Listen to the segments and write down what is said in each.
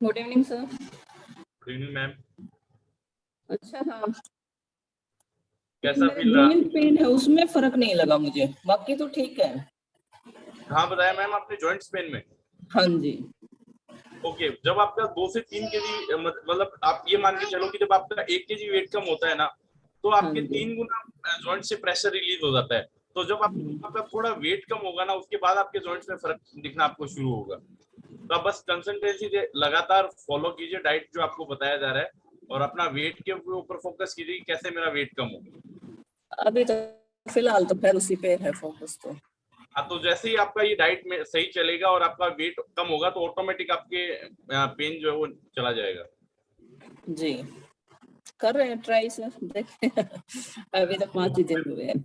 Good evening sir. Good evening ma'am. अच्छा हाँ, कैसा मेरे फील रहा? जॉइंट पेन है उसमें फर्क नहीं लगा मुझे, बाकी तो ठीक है। हाँ बताया मैम आपने जॉइंट पेन में। हाँ जी। ओके, जब आपका 2 से 3 केजी मतलब आप ये मान के चलो कि जब आपका 1 केजी वेट कम होता है ना, तो हाँ आपके जी। 3 गुना जॉइंट से प्रेशर रिलीज हो जाता है। तो जब आपका थोड़ा वेट कम होगा ना, उसके बाद आपके जॉइंट्स में फर्क दिखना आपको शुरू होगा। तो आप बस कंसिस्टेंसी लगातार फॉलो कीजिए डाइट जो आपको बताया जा रहा है, और अपना वेट के ऊपर फोकस कीजिए कि कैसे मेरा वेट कम हो। अभी तो फिलहाल तो खैर उसी पे है फोकस तो। हाँ, तो जैसे ही आपका ये डाइट में सही चलेगा और आपका वेट कम होगा तो ऑटोमेटिक आपके पेन जो है वो चला जाएगा। जी, कर रहे हैं ट्राई सर, देखते हैं। अभी तो 5 ही दिन हुए हैं।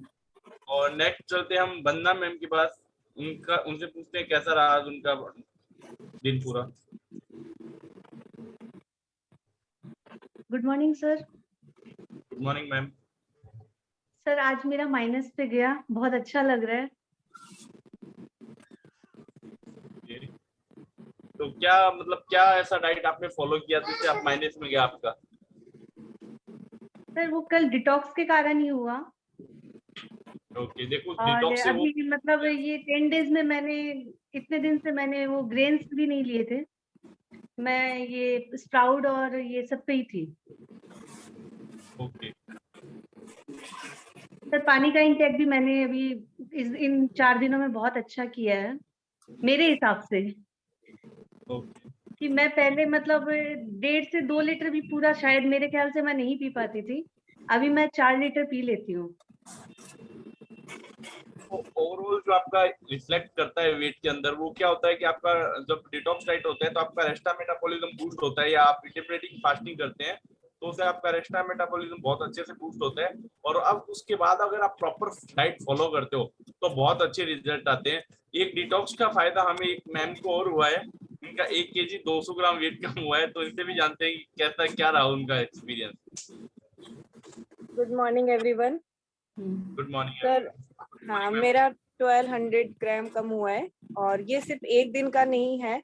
और नेक्स्ट चलते हैं हम वंदना मैम के पास। उनसे पूछते हैं कैसा रहा आज उनका दिन पूरा। Good morning sir. Good morning ma'am. Sir आज मेरा माइनस पे गया, बहुत अच्छा लग रहा है। तो क्या मतलब क्या ऐसा डाइट आपने फॉलो किया जिससे आप माइनस में गया आपका? सर वो कल डिटॉक्स के कारण ही हुआ। ओके, देखो और डिटॉक्स से वो अभी मतलब ये 10 डेज में मैंने, इतने दिन से मैंने वो ग्रेन्स भी नहीं लिए थे। मैं ये स्प्राउट और ये सब पे ही थी। ओके। सर पानी का इंटेक भी मैंने अभी इन 4 दिनों में बहुत अच्छा किया है मेरे हिसाब से। ओके। कि मैं पहले मतलब 1.5 से 2 लीटर भी पूरा शायद मेरे ख्याल से मैं नहीं पी पाती थी। अभी मैं 4 लीटर पी लेती हूँ। ओवरऑल जो आपका रिफ्लेक्ट करता है वेट के अंदर, वो क्या होता है कि आपका जब डिटॉक्स डाइट होता है तो आपका रेस्टा मेटाबॉलिज्म बूस्ट होता है, या आप इंटरमिटेंट फास्टिंग करते हैं तो उससे आपका रेस्टा मेटाबॉलिज्म बहुत अच्छे से बूस्ट होता है। और अब उसके बाद अगर आप प्रॉपर डाइट फॉलो करते हो तो बहुत अच्छे रिजल्ट आते हैं। एक डिटॉक्स का फायदा हमें एक मैम को और हुआ है, उनका 1 केजी 200 ग्राम वेट कम हुआ है, तो इनसे भी जानते हैं कि कैसा क्या रहा उनका experience. Good morning everyone. Good morning sir हाँ, मेरा 1200 ग्राम कम हुआ है, और ये सिर्फ एक दिन का नहीं है,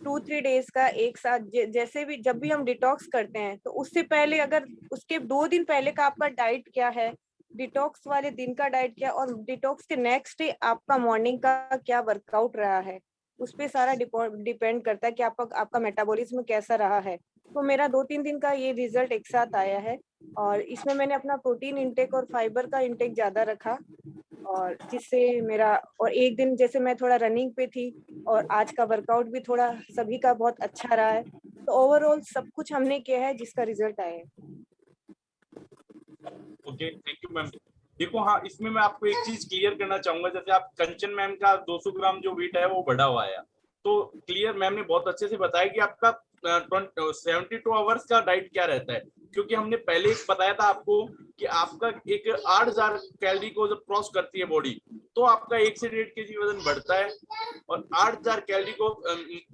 2-3 डेज का एक साथ। जैसे भी जब भी हम डिटॉक्स करते हैं तो उससे पहले, अगर उसके 2 दिन पहले का आपका डाइट क्या है, डिटॉक्स वाले दिन का डाइट क्या, और डिटॉक्स के नेक्स्ट डे आपका मॉर्निंग का क्या वर्कआउट रहा है, उस पे सारा डिपेंड करता है कि आपका मेटाबॉलिज्म कैसा रहा है। तो मेरा 2-3 दिन का ये रिजल्ट एक साथ आया है, और इसमें मैंने अपना प्रोटीन इंटेक और फाइबर का इंटेक ज्यादा रखा, और जिससे मेरा, और एक दिन जैसे मैं थोड़ा रनिंग पे थी, और आज का वर्कआउट भी थोड़ा सभी का बहुत अच्छा रहा है। तो ओवरऑल सब कुछ हमने किया है जिसका रिजल्ट आया है। Okay, thank you ma'am. देखो हाँ, इसमें मैं आपको एक चीज क्लियर करना चाहूंगा। जैसे आप कंचन मैम का 200 ग्राम जो वेट है वो बढ़ा हुआ है, तो क्लियर मैम ने बहुत अच्छे से बताया कि आपका 72 आवर्स का डाइट क्या रहता है। क्योंकि हमने पहले एक बताया था आपको कि आपका एक 8000 कैलोरी को जब क्रॉस करती है बॉडी, तो आपका 1 से 1.5 केजी वजन बढ़ता है, और 8000 कैलोरी को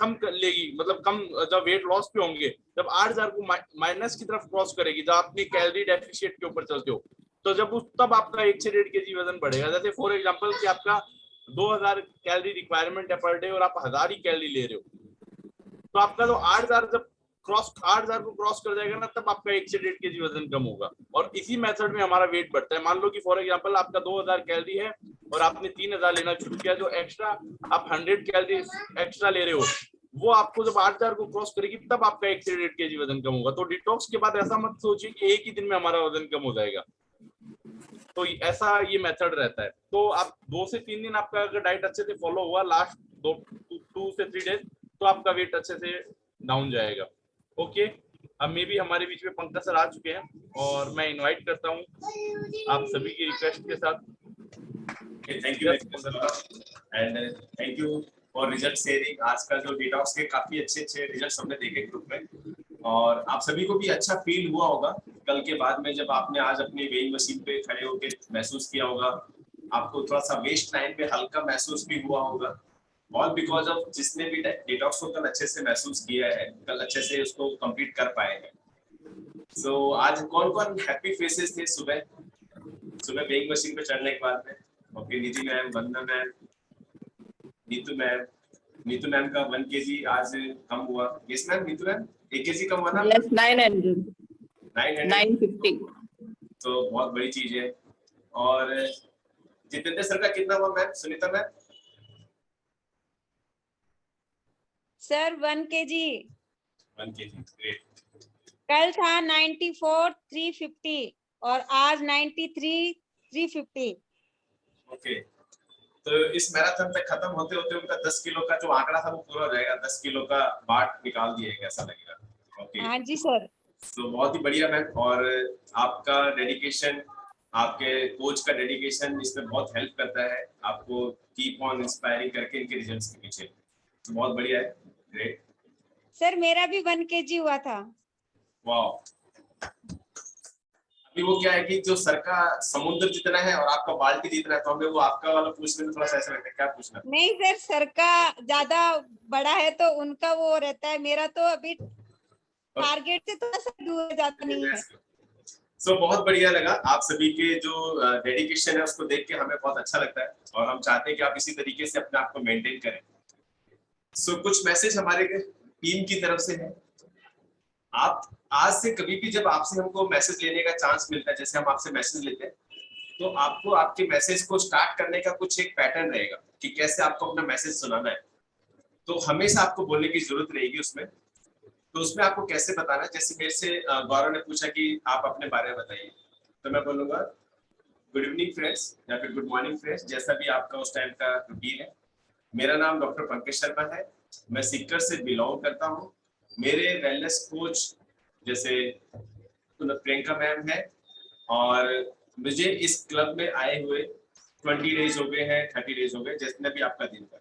कम कर लेगी, मतलब कम जब वेट लॉस पे होंगे, जब 8000 को माइनस की तरफ क्रॉस करेगी, जब अपनी कैलोरी डेफिशिएट के ऊपर चलते हो, तो जब उस तब आपका 1 से 1.5 केजी वजन बढ़ेगा। जैसे फॉर एग्जांपल कि आपका 2000 कैलोरी रिक्वायरमेंट है पर डे और आप 1000 ही कैलोरी ले रहे हो, तो आपका तो 8000 जब 8000 को क्रॉस कर जाएगा ना, तब आपका 1 से 1.5 केजी वजन कम होगा। और इसी मेथड में हमारा वेट बढ़ता है। मान लो कि फॉर एग्जांपल आपका 2000 कैलोरी है और आपने 3000 लेना शुरू किया, जो एक्स्ट्रा आप 100 कैलोरी एक्स्ट्रा ले रहे हो, वो आपको जब 8000 को क्रॉस करेगी तब आपका 1 से 1.5 केजी वजन कम होगा। तो डिटॉक्स के बाद ऐसा मत सोचिए कि एक ही दिन में हमारा वजन कम हो जाएगा। तो ऐसा ये मेथड रहता है। तो आप 2 से 3 दिन आपका अगर डाइट अच्छे से फॉलो हुआ, लास्ट 2 से 3 डेज, तो आपका वेट अच्छे से डाउन जाएगा। ओके, अब मे भी हमारे बीच में पंकज सर आ चुके हैं, और मैं इनवाइट करता हूँ आप सभी की रिक्वेस्ट के साथ। Thank you and thank you for result sharing. आज का जो डिटॉक्स के काफी अच्छे रिजल्ट्स हमने देखे ग्रुप में, और आप सभी को भी अच्छा फील हुआ होगा कल के बाद में, जब आपने आज अपनी वेइंग मशीन पे खड़े होकर महसूस किया होगा। आपको थोड़ा सा वेस्ट लाइन पे हल्का महसूस भी हुआ होगा, ऑल बिकॉज ऑफ जिसने भी डिटॉक्स को कल अच्छे से महसूस किया है, कल अच्छे से उसको कंप्लीट कर पाए हैं। सो आज कौन कौन हैप्पी फेसेस थे सुबह वेइंग मशीन पे चढ़ने के बाद में? Okay, Nidhi ma'am, Vandana ma'am, Neetu ma'am, Neetu ma'am का 1 kg आज कम हुआ। Yes ma'am, Neetu ma'am 1 kg कम हुआ ना? Yes, 900, 900। 950. तो बहुत बड़ी चीज है। और जितेंद्र सर का कितना हुआ ma'am? Sunita ma'am? Sir 1 kg 1 kg, great. कल था 94,350 और आज 93,350। ओके, तो इस मैराथन तक खत्म होते होते उनका 10 किलो का जो आंकड़ा था वो पूरा हो जाएगा। 10 किलो का बाट निकाल दिएगा, ऐसा लगेगा। ओके, हाँ जी सर। तो बहुत ही बढ़िया मैम। और आपका डेडिकेशन, आपके कोच का डेडिकेशन इसमें बहुत हेल्प करता है आपको कीप ऑन इंस्पायरिंग करके इनके रिजल्ट्स के पीछे। तो बहुत बढ़िया है, ग्रेट। सर मेरा भी 1 kg हुआ था। वाह, अभी वो क्या है कि जो सर का समुद्र जितना है और आपका बाल्टी जितना है, तो हमें वो आपका वाला पूछने में थोड़ा सा ऐसा लगता है। क्या पूछना? नहीं सर, सर का ज्यादा बड़ा है तो उनका वो रहता है, मेरा तो अभी टारगेट से थोड़ा सा दूर जाता नहीं है। सो बहुत बढ़िया लगा। आप सभी के जो डेडिकेशन है उसको देख के हमें बहुत अच्छा लगता है और हम चाहते हैं कि आप इसी तरीके से अपने आप को मेंटेन करें। सो कुछ मैसेज हमारे टीम की तरफ से है। आप आज से कभी भी जब आपसे हमको मैसेज लेने का चांस मिलता है, जैसे हम आपसे मैसेज लेते हैं, तो आपको आपके मैसेज को स्टार्ट करने का कुछ एक पैटर्न रहेगा कि कैसे आपको अपना मैसेज सुनाना है। तो हमेशा आपको बोलने की जरूरत रहेगी उसमें। तो उसमें आपको कैसे बताना है, जैसे मेरे से गौरव ने पूछा कि आप अपने बारे में बताइए, तो मैं बोलूंगा गुड इवनिंग फ्रेंड्स या फिर गुड मॉर्निंग फ्रेंड्स, जैसा भी आपका उस टाइम का रूटीन है। मेरा नाम डॉक्टर पंकज शर्मा है, मैं सीकर से बिलोंग करता हूँ। मेरे वेलनेस कोच जैसे प्रियंका मैम है और मुझे इस क्लब में आए हुए 20 डेज हो गए हैं, 30 डेज हो गए, जितने भी आपका दिन का।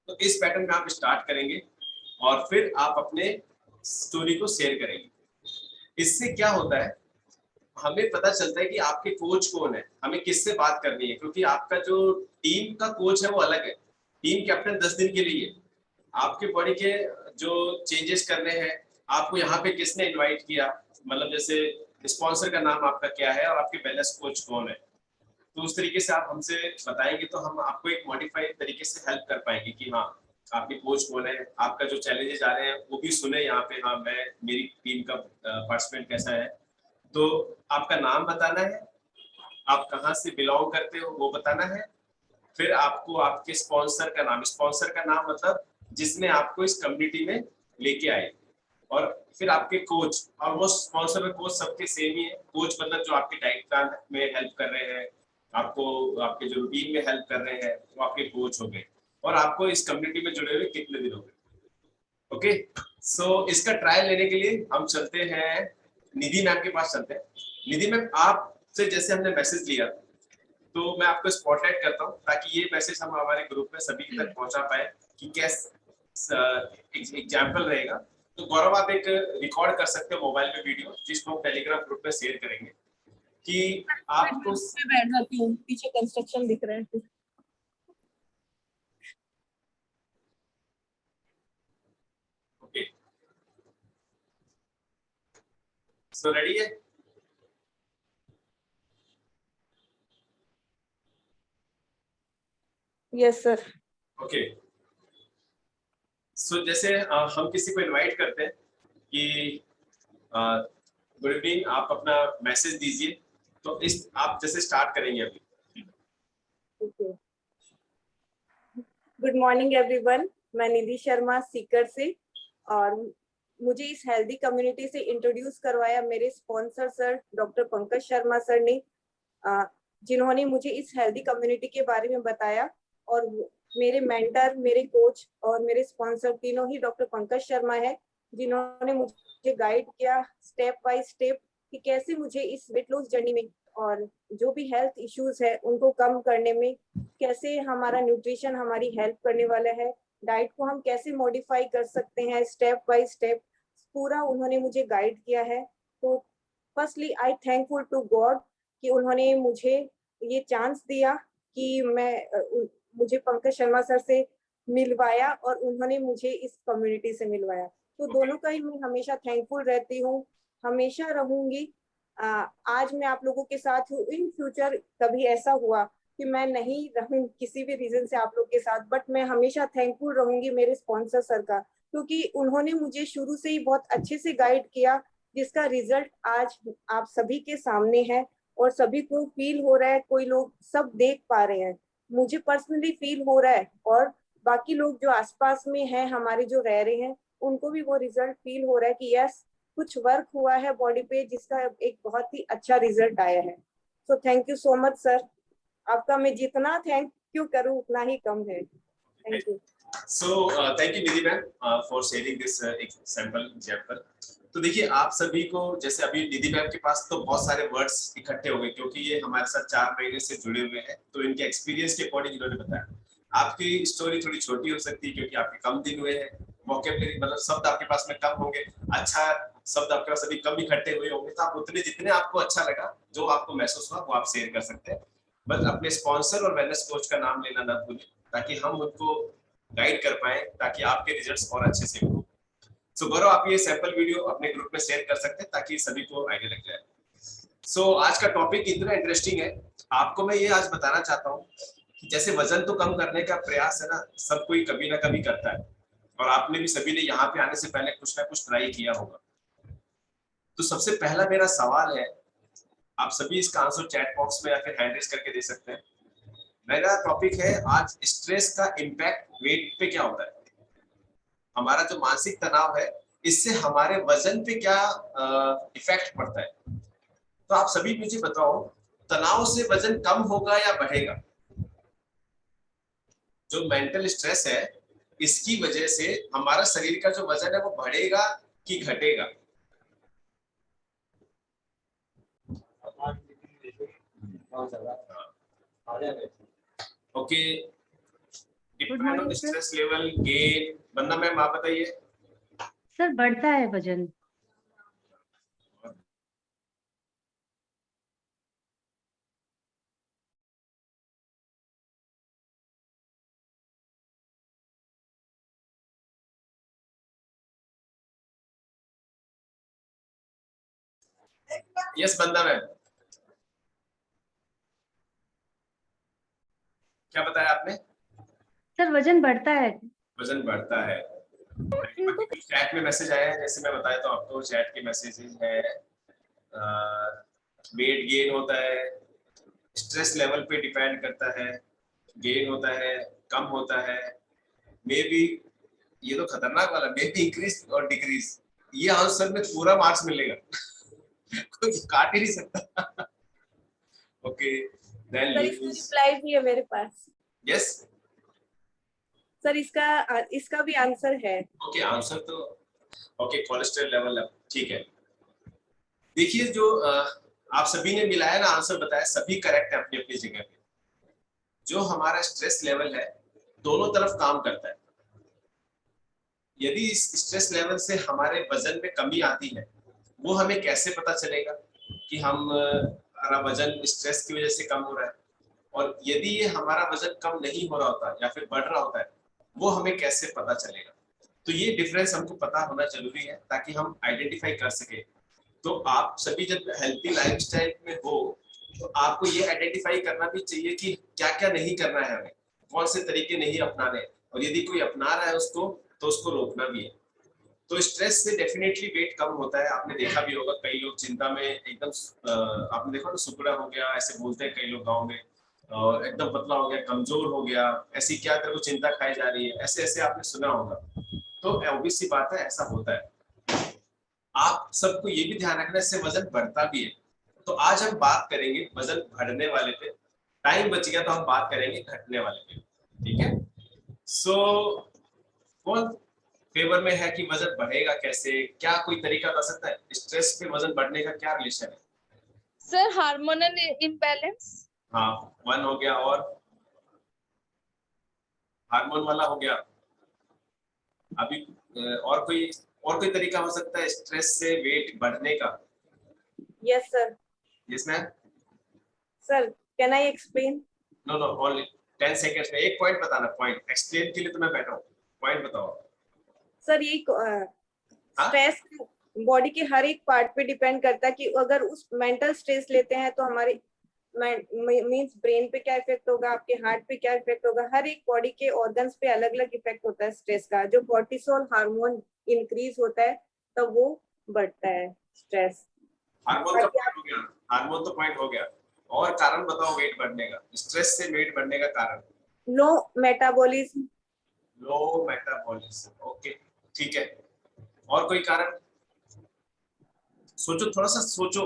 तो इस पैटर्न में आप स्टार्ट करेंगे और फिर आप अपने स्टोरी को शेयर करेंगे। इससे क्या होता है, हमें पता चलता है कि आपके कोच कौन है, हमें किससे बात करनी है, क्योंकि आपका जो टीम का कोच है वो अलग है। टीम कैप्टन 10 दिन के लिए, आपके बॉडी के जो चेंजेस करने हैं, आपको यहाँ पे किसने इनवाइट किया, मतलब जैसे स्पॉन्सर का नाम आपका क्या है और आपके वेलनेस कोच कौन है, तो उस तरीके से आप हमसे बताएंगे तो हम आपको एक मॉडिफाइड तरीके से हेल्प कर पाएंगे कि हाँ आपके कोच कौन है, आपका जो चैलेंजेस आ रहे हैं वो भी सुने यहाँ पे। हाँ मैं, मेरी टीम का पार्टिसिपेंट कैसा है, तो आपका नाम बताना है, आप कहाँ से बिलोंग करते हो वो बताना है, फिर आपको आपके स्पॉन्सर का नाम, स्पॉन्सर का नाम मतलब जिसने आपको इस कम्युनिटी में लेके आए, और फिर आपके कोच, ऑलमोस्ट स्पॉन्सर और कोच सबके सेम ही है। कोच मतलब जो आपके डाइट प्लान में हेल्प कर रहे हैं, आपको आपके जो रूटीन में हेल्प कर रहे हैं, वो आपके कोच हो गए, और आपको इस कम्युनिटी में जुड़े हुए कितने दिन हो गए। ओके, सो इसका ट्रायल लेने के लिए हम चलते हैं निधि मैम के पास चलते हैं। निधि मैम, आपसे जैसे हमने मैसेज लिया तो मैं आपको स्पॉटलाइट करता हूँ ताकि ये मैसेज हम हमारे ग्रुप में सभी तक पहुंचा पाए कि कैसे एग्जाम्पल रहेगा। तो गौरव, आप एक रिकॉर्ड कर सकते हो मोबाइल में वीडियो, जिसको हम टेलीग्राम ग्रुप में शेयर करेंगे कि आपको। मैं बैठ जाती हूँ, पीछे कंस्ट्रक्शन दिख रहा है। ओके, सो रेडी है? Yes sir. ओके, सो जैसे हम किसी को इनवाइट करते हैं कि गुड इवनिंग, आप अपना मैसेज दीजिए, तो इस आप जैसे स्टार्ट करेंगे अभी। गुड मॉर्निंग एवरीवन, मैं निधि शर्मा सीकर से, और मुझे इस हेल्दी कम्युनिटी से इंट्रोड्यूस करवाया मेरे sponsor sir doctor Pankaj Sharma sir ने, जिन्होंने मुझे इस हेल्दी कम्युनिटी के बारे में बताया। और मेरे मेंटर, मेरे कोच और मेरे स्पॉन्सर तीनों ही डॉक्टर पंकज शर्मा है, जिन्होंने मुझे गाइड किया स्टेप बाय स्टेप कि कैसे मुझे इस वेट लॉस जर्नी में और जो भी हेल्थ इश्यूज है उनको कम करने में कैसे हमारा न्यूट्रिशन हमारी हेल्प करने वाला है, डाइट को हम कैसे मॉडिफाई कर सकते हैं, स्टेप बाय स्टेप पूरा उन्होंने मुझे गाइड किया है। तो firstly I thankful to God कि उन्होंने मुझे ये चांस दिया कि मुझे पंकज शर्मा सर से मिलवाया और उन्होंने मुझे इस कम्युनिटी से मिलवाया। तो दोनों का ही मैं हमेशा थैंकफुल रहती हूँ, हमेशा रहूंगी। आज मैं आप लोगों के साथ हूँ, इन फ्यूचर कभी ऐसा हुआ कि मैं नहीं रहूं किसी भी रीजन से आप लोग के साथ, बट मैं हमेशा थैंकफुल रहूंगी मेरे स्पॉन्सर सर का, क्योंकि उन्होंने मुझे शुरू से ही बहुत अच्छे से गाइड किया, जिसका रिजल्ट आज आप सभी के सामने है और सभी को फील हो रहा है, कोई लोग सब देख पा रहे हैं, मुझे पर्सनली फील हो रहा है और बाकी लोग जो आसपास में हैं हमारे जो रह रहे हैं उनको भी वो रिजल्ट फील हो रहा है कि यस कुछ वर्क हुआ है बॉडी पे जिसका एक बहुत ही अच्छा रिजल्ट आया है। So thank you so much sir, आपका मैं जितना थैंक यू करूं उतना ही कम है। Thank you. So thank you Nidhi ma'am for sharing this example example। तो देखिए आप सभी को, जैसे अभी निधि मैम के पास तो बहुत सारे वर्ड्स इकट्ठे हो गए क्योंकि ये हमारे साथ 4 महीने से जुड़े हुए हैं, तो इनके एक्सपीरियंस के अकॉर्डिंग इन्होंने बताया। आपकी स्टोरी थोड़ी छोटी हो सकती है क्योंकि आपके कम दिन हुए हैं, वोकैबुलरी मतलब शब्द आपके पास में कम होंगे, अच्छा शब्द आपके पास अभी कम इकट्ठे हुए होंगे, तो आप उतने जितने आपको अच्छा लगा, जो आपको महसूस हुआ वो आप शेयर कर सकते हैं। बस अपने स्पॉन्सर और वेलनेस कोच का नाम लेना ना भूलें ताकि हम उनको गाइड कर पाए, ताकि आपके रिजल्ट्स और अच्छे से हो। सो गौरव आप ये सैंपल वीडियो अपने ग्रुप में शेयर कर सकते हैं ताकि सभी को आइडिया लग जाए। सो आज का टॉपिक इतना इंटरेस्टिंग है, आपको मैं ये आज बताना चाहता हूँ कि जैसे वजन तो कम करने का प्रयास है ना, सब कोई कभी ना कभी करता है और आपने भी सभी ने यहाँ पे आने से पहले कुछ ना कुछ ट्राई किया होगा। तो सबसे पहला मेरा सवाल है, आप सभी इसका आंसर चैट बॉक्स में या फिर हैंड रेज करके दे सकते हैं। मेरा टॉपिक है आज, स्ट्रेस का इम्पैक्ट वेट पे क्या होता है। हमारा जो मानसिक तनाव है इससे हमारे वजन पे क्या इफेक्ट पड़ता है। तो आप सभी मुझे बताओ, तनाव से वजन कम होगा या बढ़ेगा? जो मेंटल स्ट्रेस है इसकी वजह से हमारा शरीर का जो वजन है वो बढ़ेगा कि घटेगा? Okay, depend on stress level gain. Vandana ma'am आप बताइए। सर बढ़ता है वजन। यस वंदना मैम, क्या बताया आपने? सर वजन बढ़ता है। वजन बढ़ता है। चैट में मैसेज आया है, जैसे मैं बताया तो आपको चैट के मैसेजेस है, वेट गेन होता है, स्ट्रेस लेवल पे डिपेंड करता है, गेन होता है, कम होता है, मे बी, ये तो खतरनाक वाला, मे बी इंक्रीज और डिक्रीज। ये आंसर में पूरा मार्क्स मिलेगा कोई काट ही नहीं सकता। ओके देन सर इसका रिप्लाई भी है मेरे पास। यस सर इसका भी आंसर है। ओके, आंसर तो ओके, कोलेस्ट्रॉल लेवल ठीक है। देखिए जो आप सभी ने मिलाया ना, आंसर बताया, सभी करेक्ट है अपनी अपनी जगह पे। जो हमारा स्ट्रेस लेवल है दोनों तरफ काम करता है। यदि इस स्ट्रेस लेवल से हमारे वजन में कमी आती है, वो हमें कैसे पता चलेगा कि हमारा वजन स्ट्रेस की वजह से कम हो रहा है, और यदि ये हमारा वजन कम नहीं हो रहा होता या फिर बढ़ रहा होता है, वो हमें कैसे पता चलेगा? तो ये डिफरेंस हमको पता होना जरूरी है ताकि हम आइडेंटिफाई कर सके। तो आप सभी जब हेल्थी लाइफस्टाइल में हो तो आपको ये आइडेंटिफाई करना भी चाहिए कि क्या क्या नहीं करना है हमें, कौन से तरीके नहीं अपनाने, और यदि कोई अपना रहा है उसको तो उसको रोकना भी है। तो स्ट्रेस से डेफिनेटली वेट कम होता है। आपने देखा भी होगा कई लोग चिंता में एकदम आपने देखा ना, सुकड़ा हो गया ऐसे बोलते हैं कई लोग गाँव में, और एकदम पतला हो गया, कमजोर हो गया, ऐसी क्या तेरे को चिंता खाई जा रही है, ऐसे ऐसे आपने सुना होगा। तो ऑब्वियस सी बात है, ऐसा होता है। आप सबको ये भी ध्यान रखना, इससे वजन बढ़ता भी है। तो आज हम बात करेंगे वजन बढ़ने वाले पे, टाइम बच गया तो हम बात करेंगे घटने वाले पे, ठीक है? सो कौन फेवर में है कि वजन बढ़ेगा कैसे, क्या कोई तरीका बता सकता है? स्ट्रेस पे वजन बढ़ने का क्या रिलेशन है? Sir hormonal imbalance. हाँ, 1 हो गया, और हार्मोन वाला हो गया। अभी और कोई तरीका हो सकता है स्ट्रेस से वेट बढ़ने का? Yes sir. Yes ma'am. Sir can I explain? No no, only 10 seconds में एक पॉइंट बताना। पॉइंट एक्सप्लेन के लिए तो मैं बैठा हूँ, पॉइंट बताओ। सर ये स्ट्रेस बॉडी के हर एक पार्ट पे डिपेंड करता है कि अगर उस मेंटल स्ट्रेस लेते हैं तो हमारे मींस ब्रेन पे क्या इफेक्ट होगा, आपके हार्ट पे क्या इफेक्ट होगा, हर एक बॉडी के ऑर्गन्स पे अलग अलग इफेक्ट होता है स्ट्रेस का। जो कोर्टिसोल हार्मोन इंक्रीज होता है तब वो बढ़ता है स्ट्रेस। हार्मोन का पॉइंट हो गया, हार्मोन तो पॉइंट हो गया, और कारण बताओ वेट बढ़ने का, स्ट्रेस से वेट बढ़ने का कारण? लो मेटाबॉलिज्म। लो मेटाबॉलिज्म, ओके ठीक है। और कोई कारण? सोचो, थोड़ा सा सोचो,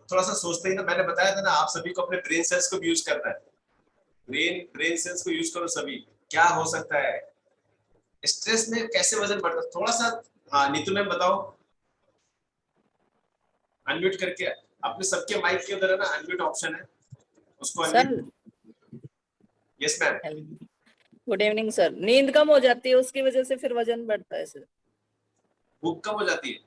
थोड़ा सा सोचते ही ना, मैंने बताया था ना आप सभी को अपने ब्रेन सेल्स को भी यूज करना है। ब्रेन सेल्स को यूज करो सभी। क्या हो सकता है स्ट्रेस में, कैसे वजन बढ़ता है? थोड़ा सा हाँ नीतू मैम बताओ, अनम्यूट करके अपने सबके माइक के अंदर है ना अनम्यूट ऑप्शन है, उसको unmute. Yes ma'am. Good evening sir. नींद कम हो जाती है, उसकी वजह से फिर वजन बढ़ता है सर। भूख कम हो जाती है,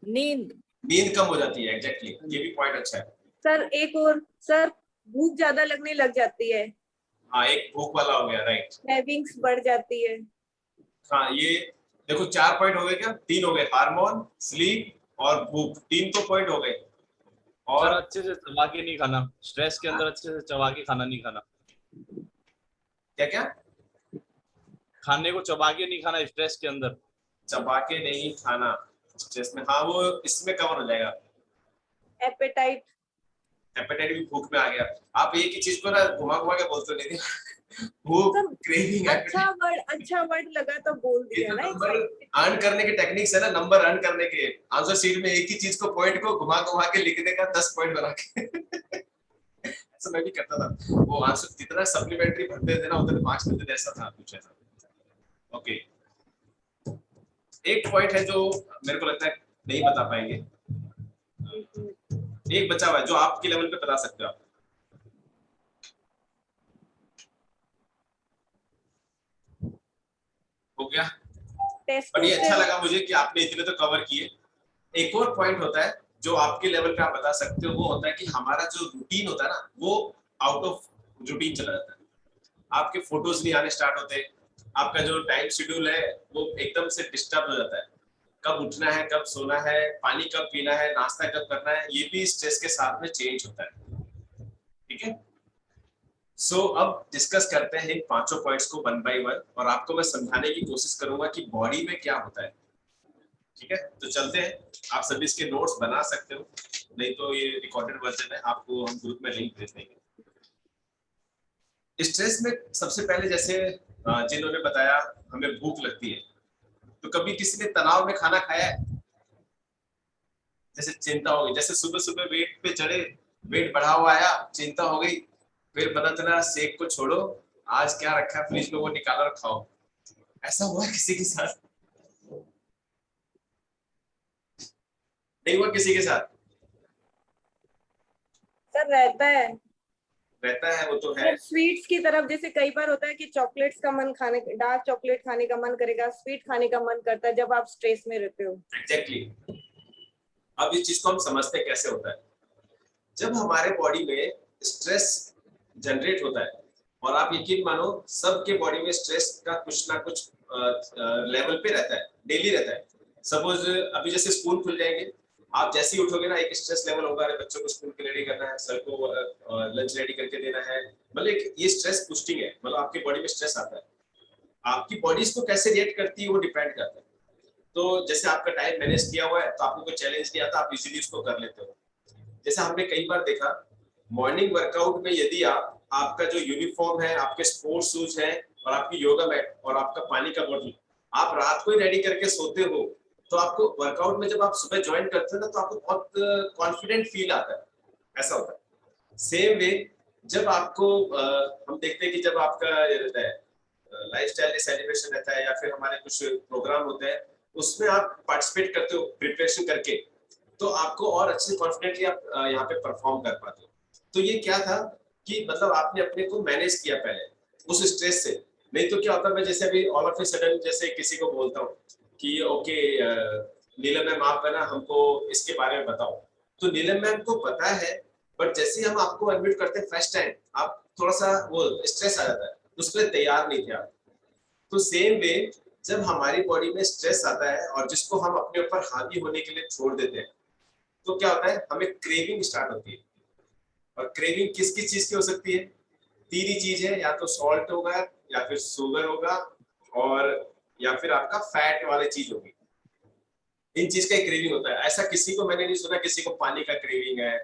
नींद कम हो जाती है, एग्जैक्टली ये भी पॉइंट अच्छा है। सर एक और सर, भूख ज्यादा लगने लग जाती है। हाँ एक भूख वाला हो गया, राइट। क्रेविंग्स बढ़ जाती है। हाँ ये देखो 4 पॉइंट हो गए, क्या 3 हो गए? हार्मोन, स्लीप और भूख, 3 तो पॉइंट हो गए। और सर अच्छे से चबा के नहीं खाना, स्ट्रेस के अंदर अच्छे से चबा के खाना नहीं खाना। क्या क्या? खाने को चबा के नहीं खाना स्ट्रेस के अंदर। चबा के नहीं खाना स्ट्रेस में, हाँ वो इसमें कवर हो जाएगा। एपेटाइट भी भूख में आ गया। आप एक ही चीज को ना घुमा घुमा के बोलते नहीं थे। भूख, क्रेविंग, अच्छा वर्ड लगा तो बोल दिया ना। नंबर अर्न करने के टेक्निक्स है ना, नंबर अर्न करने के। आंसर शीट में एक ही चीज को, पॉइंट को घुमा घुमा के लिखने का 10 पॉइंट बना के। ऐसा मैं भी करता था। वो आंसर जितना सप्लीमेंट्री भरते थे ना उतने मार्क्स मिलते थे, ऐसा था कुछ ऐसा। ओके, एक पॉइंट है जो मेरे को लगता है नहीं बता पाएंगे। एक बचा हुआ है जो आपके लेवल पे बता सकते हो आप। हो गया? बड़ी अच्छा लगा मुझे कि आपने इतने तो कवर किए। एक और पॉइंट होता है जो आपके लेवल पे आप बता सकते हो, वो होता है कि हमारा जो रूटीन होता है ना वो आउट ऑफ रूटीन चला जाता है। आपके फोटोज नहीं आने स्टार्ट होते, आपका जो टाइम शेड्यूल है वो एकदम से डिस्टर्ब हो जाता है। कब उठना है, कब सोना है, पानी कब पीना है, नाश्ता कब करना है, ये भी स्ट्रेस के साथ में चेंज होता है। ठीक है, सो अब डिस्कस करते हैं इन पांचों पॉइंट्स को वन बाय वन, और आपको मैं समझाने की कोशिश करूंगा कि बॉडी में क्या होता है। ठीक है, तो चलते हैं। आप सभी इसके नोट्स बना सकते हो, नहीं तो ये रिकॉर्डेड वर्जन है, आपको हम ग्रुप में लिंक भेज देंगे। स्ट्रेस में सबसे पहले जैसे जिन्होंने बताया हमें भूख लगती है, तो कभी किसी ने तनाव में खाना खाया है? जैसे चिंता हो गई, जैसे सुबह सुबह वेट पे चढ़े, वेट बढ़ा हुआ आया, चिंता हो गई, फिर पता चला शेक को छोड़ो, आज क्या रखा है फ्रिज में वो निकाला और खाओ। ऐसा हुआ किसी के साथ? नहीं हुआ किसी के साथ? सर रहता है, वो तो है। स्वीट्स की तरफ जैसे कई बार होता है कि चॉकलेट्स का मन खाने, डार्क चॉकलेट खाने का मन करेगा, स्वीट खाने का मन करता है जब आप स्ट्रेस में रहते हो। एग्जैक्टली। अब इस चीज को हम समझते हैं कैसे होता है। जब हमारे बॉडी में स्ट्रेस जनरेट होता है, और आप यकीन मानो सबके बॉडी में स्ट्रेस का कुछ ना कुछ लेवल पे रहता है, डेली रहता है। सपोज अभी जैसे स्कूल खुल जाएंगे, आप जैसे ही उठोगे ना एक स्ट्रेस लेवल होगा, अरे बच्चों को स्कूल के रेडी करना है, सर को लंच रेडी करके देना है, मतलब ये स्ट्रेस बूस्टिंग है, मतलब आपकी बॉडी में स्ट्रेस आता है। आपकी बॉडी इसको कैसे रिएक्ट करती है वो डिपेंड करता है। तो जैसे आपका टाइम मैनेज किया हुआ है तो आपको कोई चैलेंज नहीं आता, आप इजीली उसको कर लेते हो। जैसे हमने कई बार देखा मॉर्निंग वर्कआउट में, यदि आपका जो यूनिफॉर्म है, आपके स्पोर्ट्स शूज है और आपकी योगा मैट और आपका पानी का बोतल, आप रात को ही रेडी करके सोते हो, तो आपको वर्कआउट में जब आप सुबह ज्वाइन करते हो ना तो आपको बहुत कॉन्फिडेंट फील आता है, ऐसा होता है। सेम वे जब आपको हम देखते हैं कि जब आपका रहता है लाइफस्टाइल सेलिब्रेशन रहता है या फिर हमारे कुछ प्रोग्राम होते हैं, उसमें आप पार्टिसिपेट करते हो प्रिपरेशन करके, तो आपको और अच्छे कॉन्फिडेंटली आप यहाँ पे परफॉर्म कर पाते हो। तो ये क्या था कि मतलब आपने अपने को मैनेज किया पहले उस स्ट्रेस से। नहीं तो क्या होता है, मैं जैसे अभी ऑल ऑफ ए सडन जैसे किसी को बोलता हूँ कि ओके नीलम मैम आप है ना हमको इसके बारे में बताओ, तो नीलम मैम को पता है, बट जैसे ही हम आपको एडमिट करते हैं फर्स्ट टाइम, आप थोड़ा सा वो स्ट्रेस आ जाता है, उसके लिए तैयार नहीं थे आप। तो सेम वे जब हमारी बॉडी में स्ट्रेस आता है और जिसको हम अपने ऊपर हावी होने के लिए छोड़ देते हैं, तो क्या होता है, हमें क्रेविंग स्टार्ट होती है। और क्रेविंग किस किस चीज की हो सकती है? तीन ही चीज है, या तो सॉल्ट होगा, या फिर शुगर होगा, और या फिर आपका फैट वाली चीज होगी। इन चीज का क्रेविंग होता है। ऐसा किसी को मैंने नहीं सुना किसी को पानी का क्रेविंग है,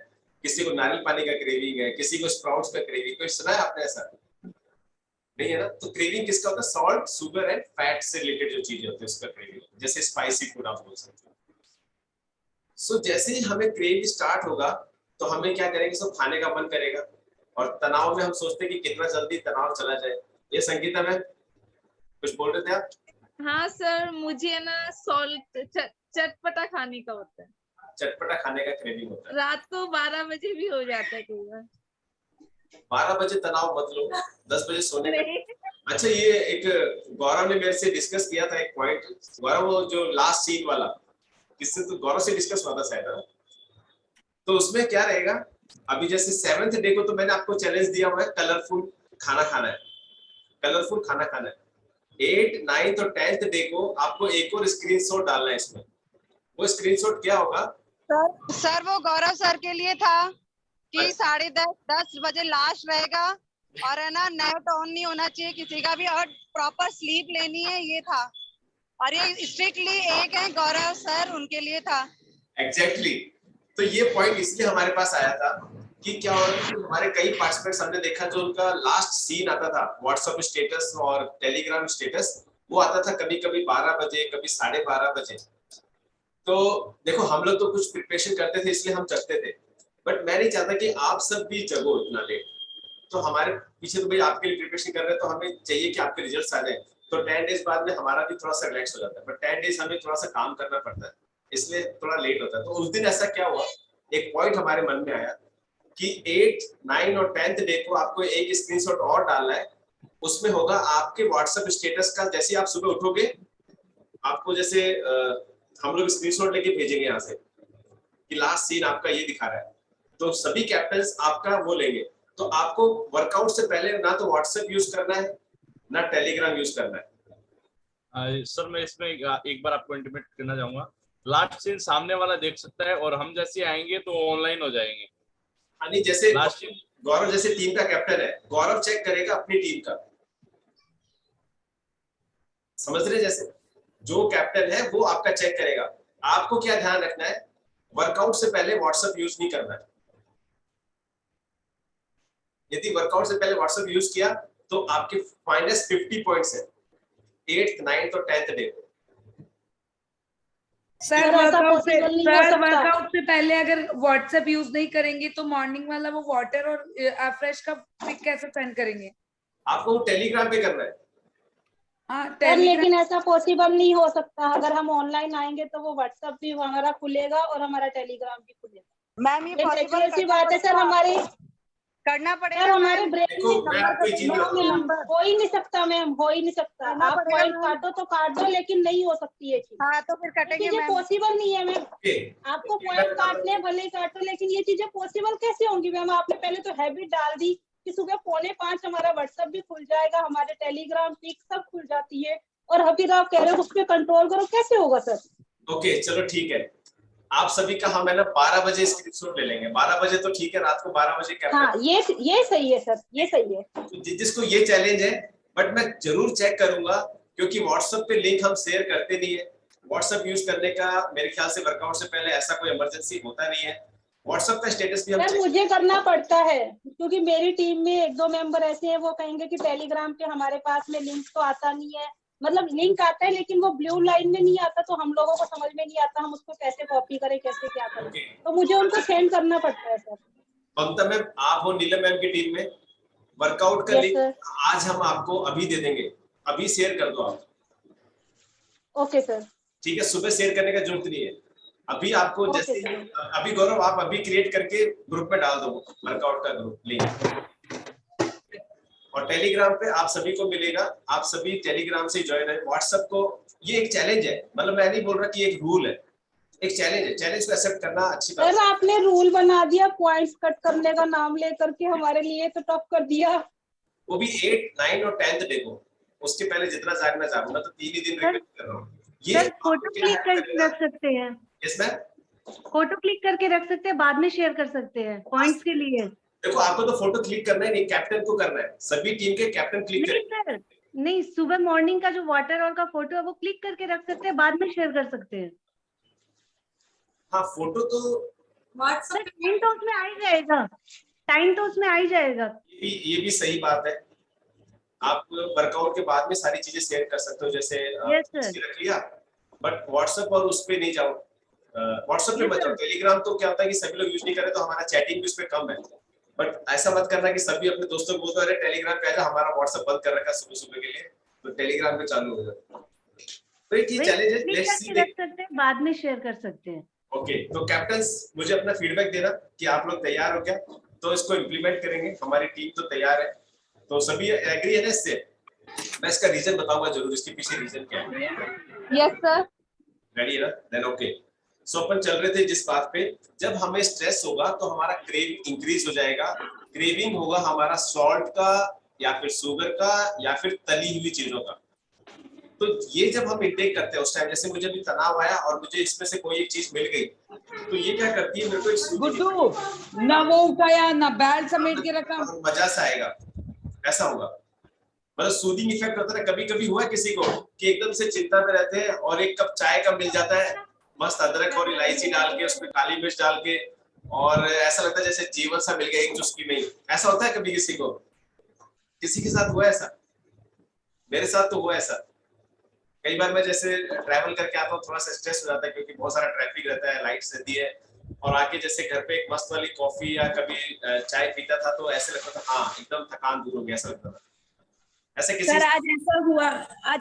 किसी को नारियल पानी का क्रेविंग है, किसी को स्प्राउट्स का क्रेविंग, कोई सुना है आपने ऐसा? नहीं है ना? तो क्रेविंग किसका होता है? सॉल्ट, शुगर एंड फैट से रिलेटेड जो चीजें होती है उसका क्रेविंग, जैसे स्पाइसी फूड आप बोल सकते हो। सो जैसे ही हमें क्रेविंग स्टार्ट होगा तो हमें क्या करेंगे, सब खाने का मन करेगा, और तनाव में हम सोचते हैं कि कितना जल्दी तनाव चला जाए। ये संगीता मैम कुछ बोल रहे थे आप? हाँ सर, मुझे ना चटपटा खाने का होता है। चटपटा खाने का क्रेविंग होता है। रात को 12 बजे भी हो जाता है कई बार। 12 बजे तनाव मत लो, 10 बजे सोने का। नहीं। अच्छा, ये एक गौरव ने मेरे से डिस्कस किया था एक पॉइंट। गौरव, वो जो लास्ट सीन वाला, किससे तो गौरव से डिस्कस हुआ था शायद, तो उसमें क्या रहेगा, अभी जैसे 7th डे को तो मैंने आपको चैलेंज दिया हुआ है, कलरफुल खाना खाना है, कलरफुल खाना खाना है। 8th, 9th और 10th डे को आपको एक और स्क्रीनशॉट डालना है इसमें। वो स्क्रीनशॉट क्या होगा? सर वो गौरव सर के लिए था कि अच्छा। 10:30 बजे लास्ट रहेगा, और है ना नेट ऑन नहीं होना चाहिए किसी का भी, और प्रॉपर स्लीप लेनी है, ये था। और ये स्ट्रिक्टली एक है गौरव सर, उनके लिए था। एग्जैक्टली। तो ये पॉइंट इसलिए हमारे पास आया था कि क्या हो रहा है कि हमारे कई पार्टिसिपेंट्स हमने देखा जो उनका लास्ट सीन आता था व्हाट्सएप स्टेटस और टेलीग्राम स्टेटस, वो आता था कभी कभी 12 बजे, कभी 12:30 बजे। तो देखो, हम लोग तो कुछ प्रिपरेशन करते थे इसलिए हम जगते थे, बट मैं नहीं चाहता कि आप सब भी जगो इतना लेट। तो हमारे पीछे तो भाई आपके लिए प्रिपरेशन कर रहे हैं, तो हमें चाहिए कि आपके रिजल्ट्स आ जाए। तो 10 डेज बाद में हमारा भी थोड़ा सा रिलैक्स हो जाता है, बट 10 डेज हमें थोड़ा सा काम करना पड़ता है, इसलिए थोड़ा लेट होता है। तो उस दिन ऐसा क्या हुआ, एक पॉइंट हमारे मन में आया कि 8, 9 और 10th डे को आपको एक स्क्रीनशॉट और डालना है। उसमें होगा आपके व्हाट्सएप स्टेटस का, जैसे आप सुबह उठोगे आपको जैसे हम लोग स्क्रीनशॉट लेके भेजेंगे यहाँ से कि लास्ट सीन आपका ये दिखा रहा है, तो सभी कैप्टन्स आपका वो लेंगे। तो आपको वर्कआउट से पहले ना तो व्हाट्सएप यूज करना है, ना टेलीग्राम यूज करना है। सर मैं इसमें एक बार आपको इंटीमेट करना चाहूंगा, लास्ट सीन सामने वाला देख सकता है और हम जैसे आएंगे तो ऑनलाइन हो जाएंगे। यानी जैसे लास्ट गौरव जैसे टीम का कैप्टन है, गौरव चेक करेगा अपनी टीम का, समझ रहे? जैसे जो कैप्टन है वो आपका चेक करेगा। आपको क्या ध्यान रखना है, वर्कआउट से पहले व्हाट्सएप यूज नहीं करना है। यदि वर्कआउट से पहले व्हाट्सएप यूज किया तो आपके -50 पॉइंट्स है 8th, 9th और 10th डे को। सर वर्कआउट से पहले अगर व्हाट्सएप यूज नहीं करेंगे तो मॉर्निंग वाला वो वाटर और फ्रेश का पिक कैसे सेंड करेंगे? आपको टेलीग्राम पे करना है। हाँ, सर लेकिन ऐसा पॉसिबल नहीं हो सकता, अगर हम ऑनलाइन आएंगे तो वो व्हाट्सएप भी हमारा खुलेगा और हमारा टेलीग्राम भी खुलेगा। मैम ये पॉसिबल ऐसी बात है सर, हमारे करना पड़ेगा। सर हमारे ब्रेन देखो, मैं आपको एक चीज बताऊं, में हो ही नहीं सकता मैम, हो ही नहीं सकता। आप पॉइंट काटो तो काट दो, लेकिन नहीं हो सकती है चीज। हाँ तो फिर कटेंगे चीजें मैम। पॉसिबल नहीं है मैम। आपको पॉइंट काटने भले ही काटो, लेकिन ये चीजें पॉसिबल कैसे होंगी मैम? आपने पहले तो हैबिट डाल दी कि सुबह 4:45 हमारा व्हाट्सएप भी खुल जाएगा, हमारे टेलीग्राम पिक सब खुल जाती है, और फिर आप कह रहे हो उस पर कंट्रोल करो, कैसे होगा सर? ओके चलो ठीक है, आप सभी का हम है ना 12 बजे स्क्रीनशॉट ले लेंगे। 12 बजे तो ठीक है, रात को 12 बजे क्या हाँ ये सही है सर, ये सही है। तो जिसको ये चैलेंज है, बट मैं जरूर चेक करूंगा क्योंकि व्हाट्सएप पे लिंक हम शेयर करते नहीं है। व्हाट्सएप यूज करने का मेरे ख्याल से वर्कआउट से पहले ऐसा कोई इमरजेंसी होता नहीं है। व्हाट्सएप का स्टेटस भी हम सर मुझे करना पड़ता है क्योंकि मेरी टीम में 1-2 मेंबर ऐसे हैं, वो कहेंगे कि टेलीग्राम पे हमारे पास में लिंक तो आता नहीं है, मतलब लिंक आता है लेकिन वो ब्लू लाइन में नहीं आता, तो हम लोगों को समझ में नहीं आता हम उसको कैसे कॉपी करें, कैसे क्या करें, तो मुझे उनको सेंड करना पड़ता है सर। ममता मैम, आप हो नीलम मैम की टीम में, वर्कआउट का लिंक आज हम आपको अभी दे देंगे, अभी शेयर कर दो आप। Okay sir. ठीक है, सुबह शेयर करने का जरूरत नहीं है, अभी आपको जैसे अभी गौरव आप अभी क्रिएट करके ग्रुप में डाल दो वर्कआउट का ग्रुप लिंक, और टेलीग्राम पे आप सभी को मिलेगा। आप सभी टेलीग्राम से ज्वाइन है। व्हाट्सएप को ये एक चैलेंज है, मतलब मैं नहीं बोल रहा कि एक रूल है, एक चैलेंज है, चैलेंज को एक्सेप्ट करना अच्छी बात है। सर आपने रूल बना दिया पॉइंट्स कट करने का नाम लेकर के, हमारे लिए तो टफ कर दिया, वो भी 8, 9 और 10th डे को। उसके पहले जितना जागना चाहूँ मैं तो 3 ही दिन रिकमेंड कर रहा हूँ। ये फोटो क्लिक करके रख सकते हैं, यस मैम, फोटो क्लिक करके रख सकते हैं, बाद में शेयर कर सकते हैं पॉइंट्स के लिए। देखो आपको तो फोटो क्लिक करना है नहीं, कैप्टन को करना है, सभी टीम के कैप्टन क्लिक नहीं करें। सर, नहीं, सुबह मॉर्निंग का जो वाटर और का फोटो है वो क्लिक करके रख सकते हैं, बाद में शेयर कर सकते हैं। हाँ फोटो तो सर टाइम तो उसमें आ ही जाएगा, टाइम तो उसमें आ ही जाएगा। ये भी सही बात है, आप वर्कआउट के बाद में सारी चीजें शेयर कर सकते हो, जैसे Yes, sir. इसकी रख लिया, बट व्हाट्सएप और उस पे नहीं जाओ, व्हाट्सएप पे Yes, मत sir. जाओ। टेलीग्राम तो क्या होता है कि सभी लोग यूज नहीं करे तो हमारा चैटिंग भी उस पे कम है, बट ऐसा मत करना कि सभी अपने दोस्तों को बोलते अरे टेलीग्राम पे आजा, हमारा व्हाट्सएप बंद कर रखा सुबह सुबह के लिए, तो टेलीग्राम पे चालू हो जाए। तो ये चैलेंज है, क्लिक लेट्स सी। करके रख सकते हैं, बाद में शेयर कर सकते हैं। ओके, तो कैप्टन्स मुझे अपना फीडबैक देना कि आप लोग तैयार हो क्या, तो इसको इम्प्लीमेंट करेंगे। हमारी टीम तो तैयार है, तो सभी एग्री है ना इससे? मैं इसका रीजन बताऊंगा जरूर, इसके पीछे रीजन क्या है। Yes sir. रेडी है ना? Then okay. सो अपन चल रहे थे जिस बात पे, जब हमें स्ट्रेस होगा तो हमारा क्रेविंग इंक्रीज हो जाएगा। क्रेविंग होगा हमारा सॉल्ट का या फिर शुगर का या फिर तली हुई चीजों का। तो ये जब हम इंटेक करते हैं उस टाइम, जैसे मुझे भी तनाव आया और मुझे इसमें से कोई एक चीज मिल गई, तो ये क्या करती है, मेरे को एक गुड्डू ना वो उठाया ना बैल समेट के रखा, मजा सा आएगा, ऐसा होगा। मतलब सूदिंग इफेक्ट होता है। कभी कभी हुआ किसी को कि एकदम से चिंता में रहते हैं और एक कप चाय का मिल जाता है, मस्त अदरक और इलायची डाल के, उसमें काली मिर्च डाल के, और ऐसा लगता है जैसे जीवन सा मिल गया एक चुस्की में ही। ऐसा होता है कभी किसी को? किसी के साथ हुआ ऐसा? मेरे साथ तो हुआ ऐसा। कई बार मैं जैसे ट्रैवल करके आता हूँ, थोड़ा सा स्ट्रेस हो जाता है क्योंकि बहुत सारा ट्रैफिक रहता है, लाइट्स रहती है, और आके जैसे घर पे एक मस्त वाली कॉफी या कभी चाय पीता था तो ऐसे लगता था हाँ एकदम थकान दूर हो गया, ऐसा लगता था। ऐसे किसी सर आज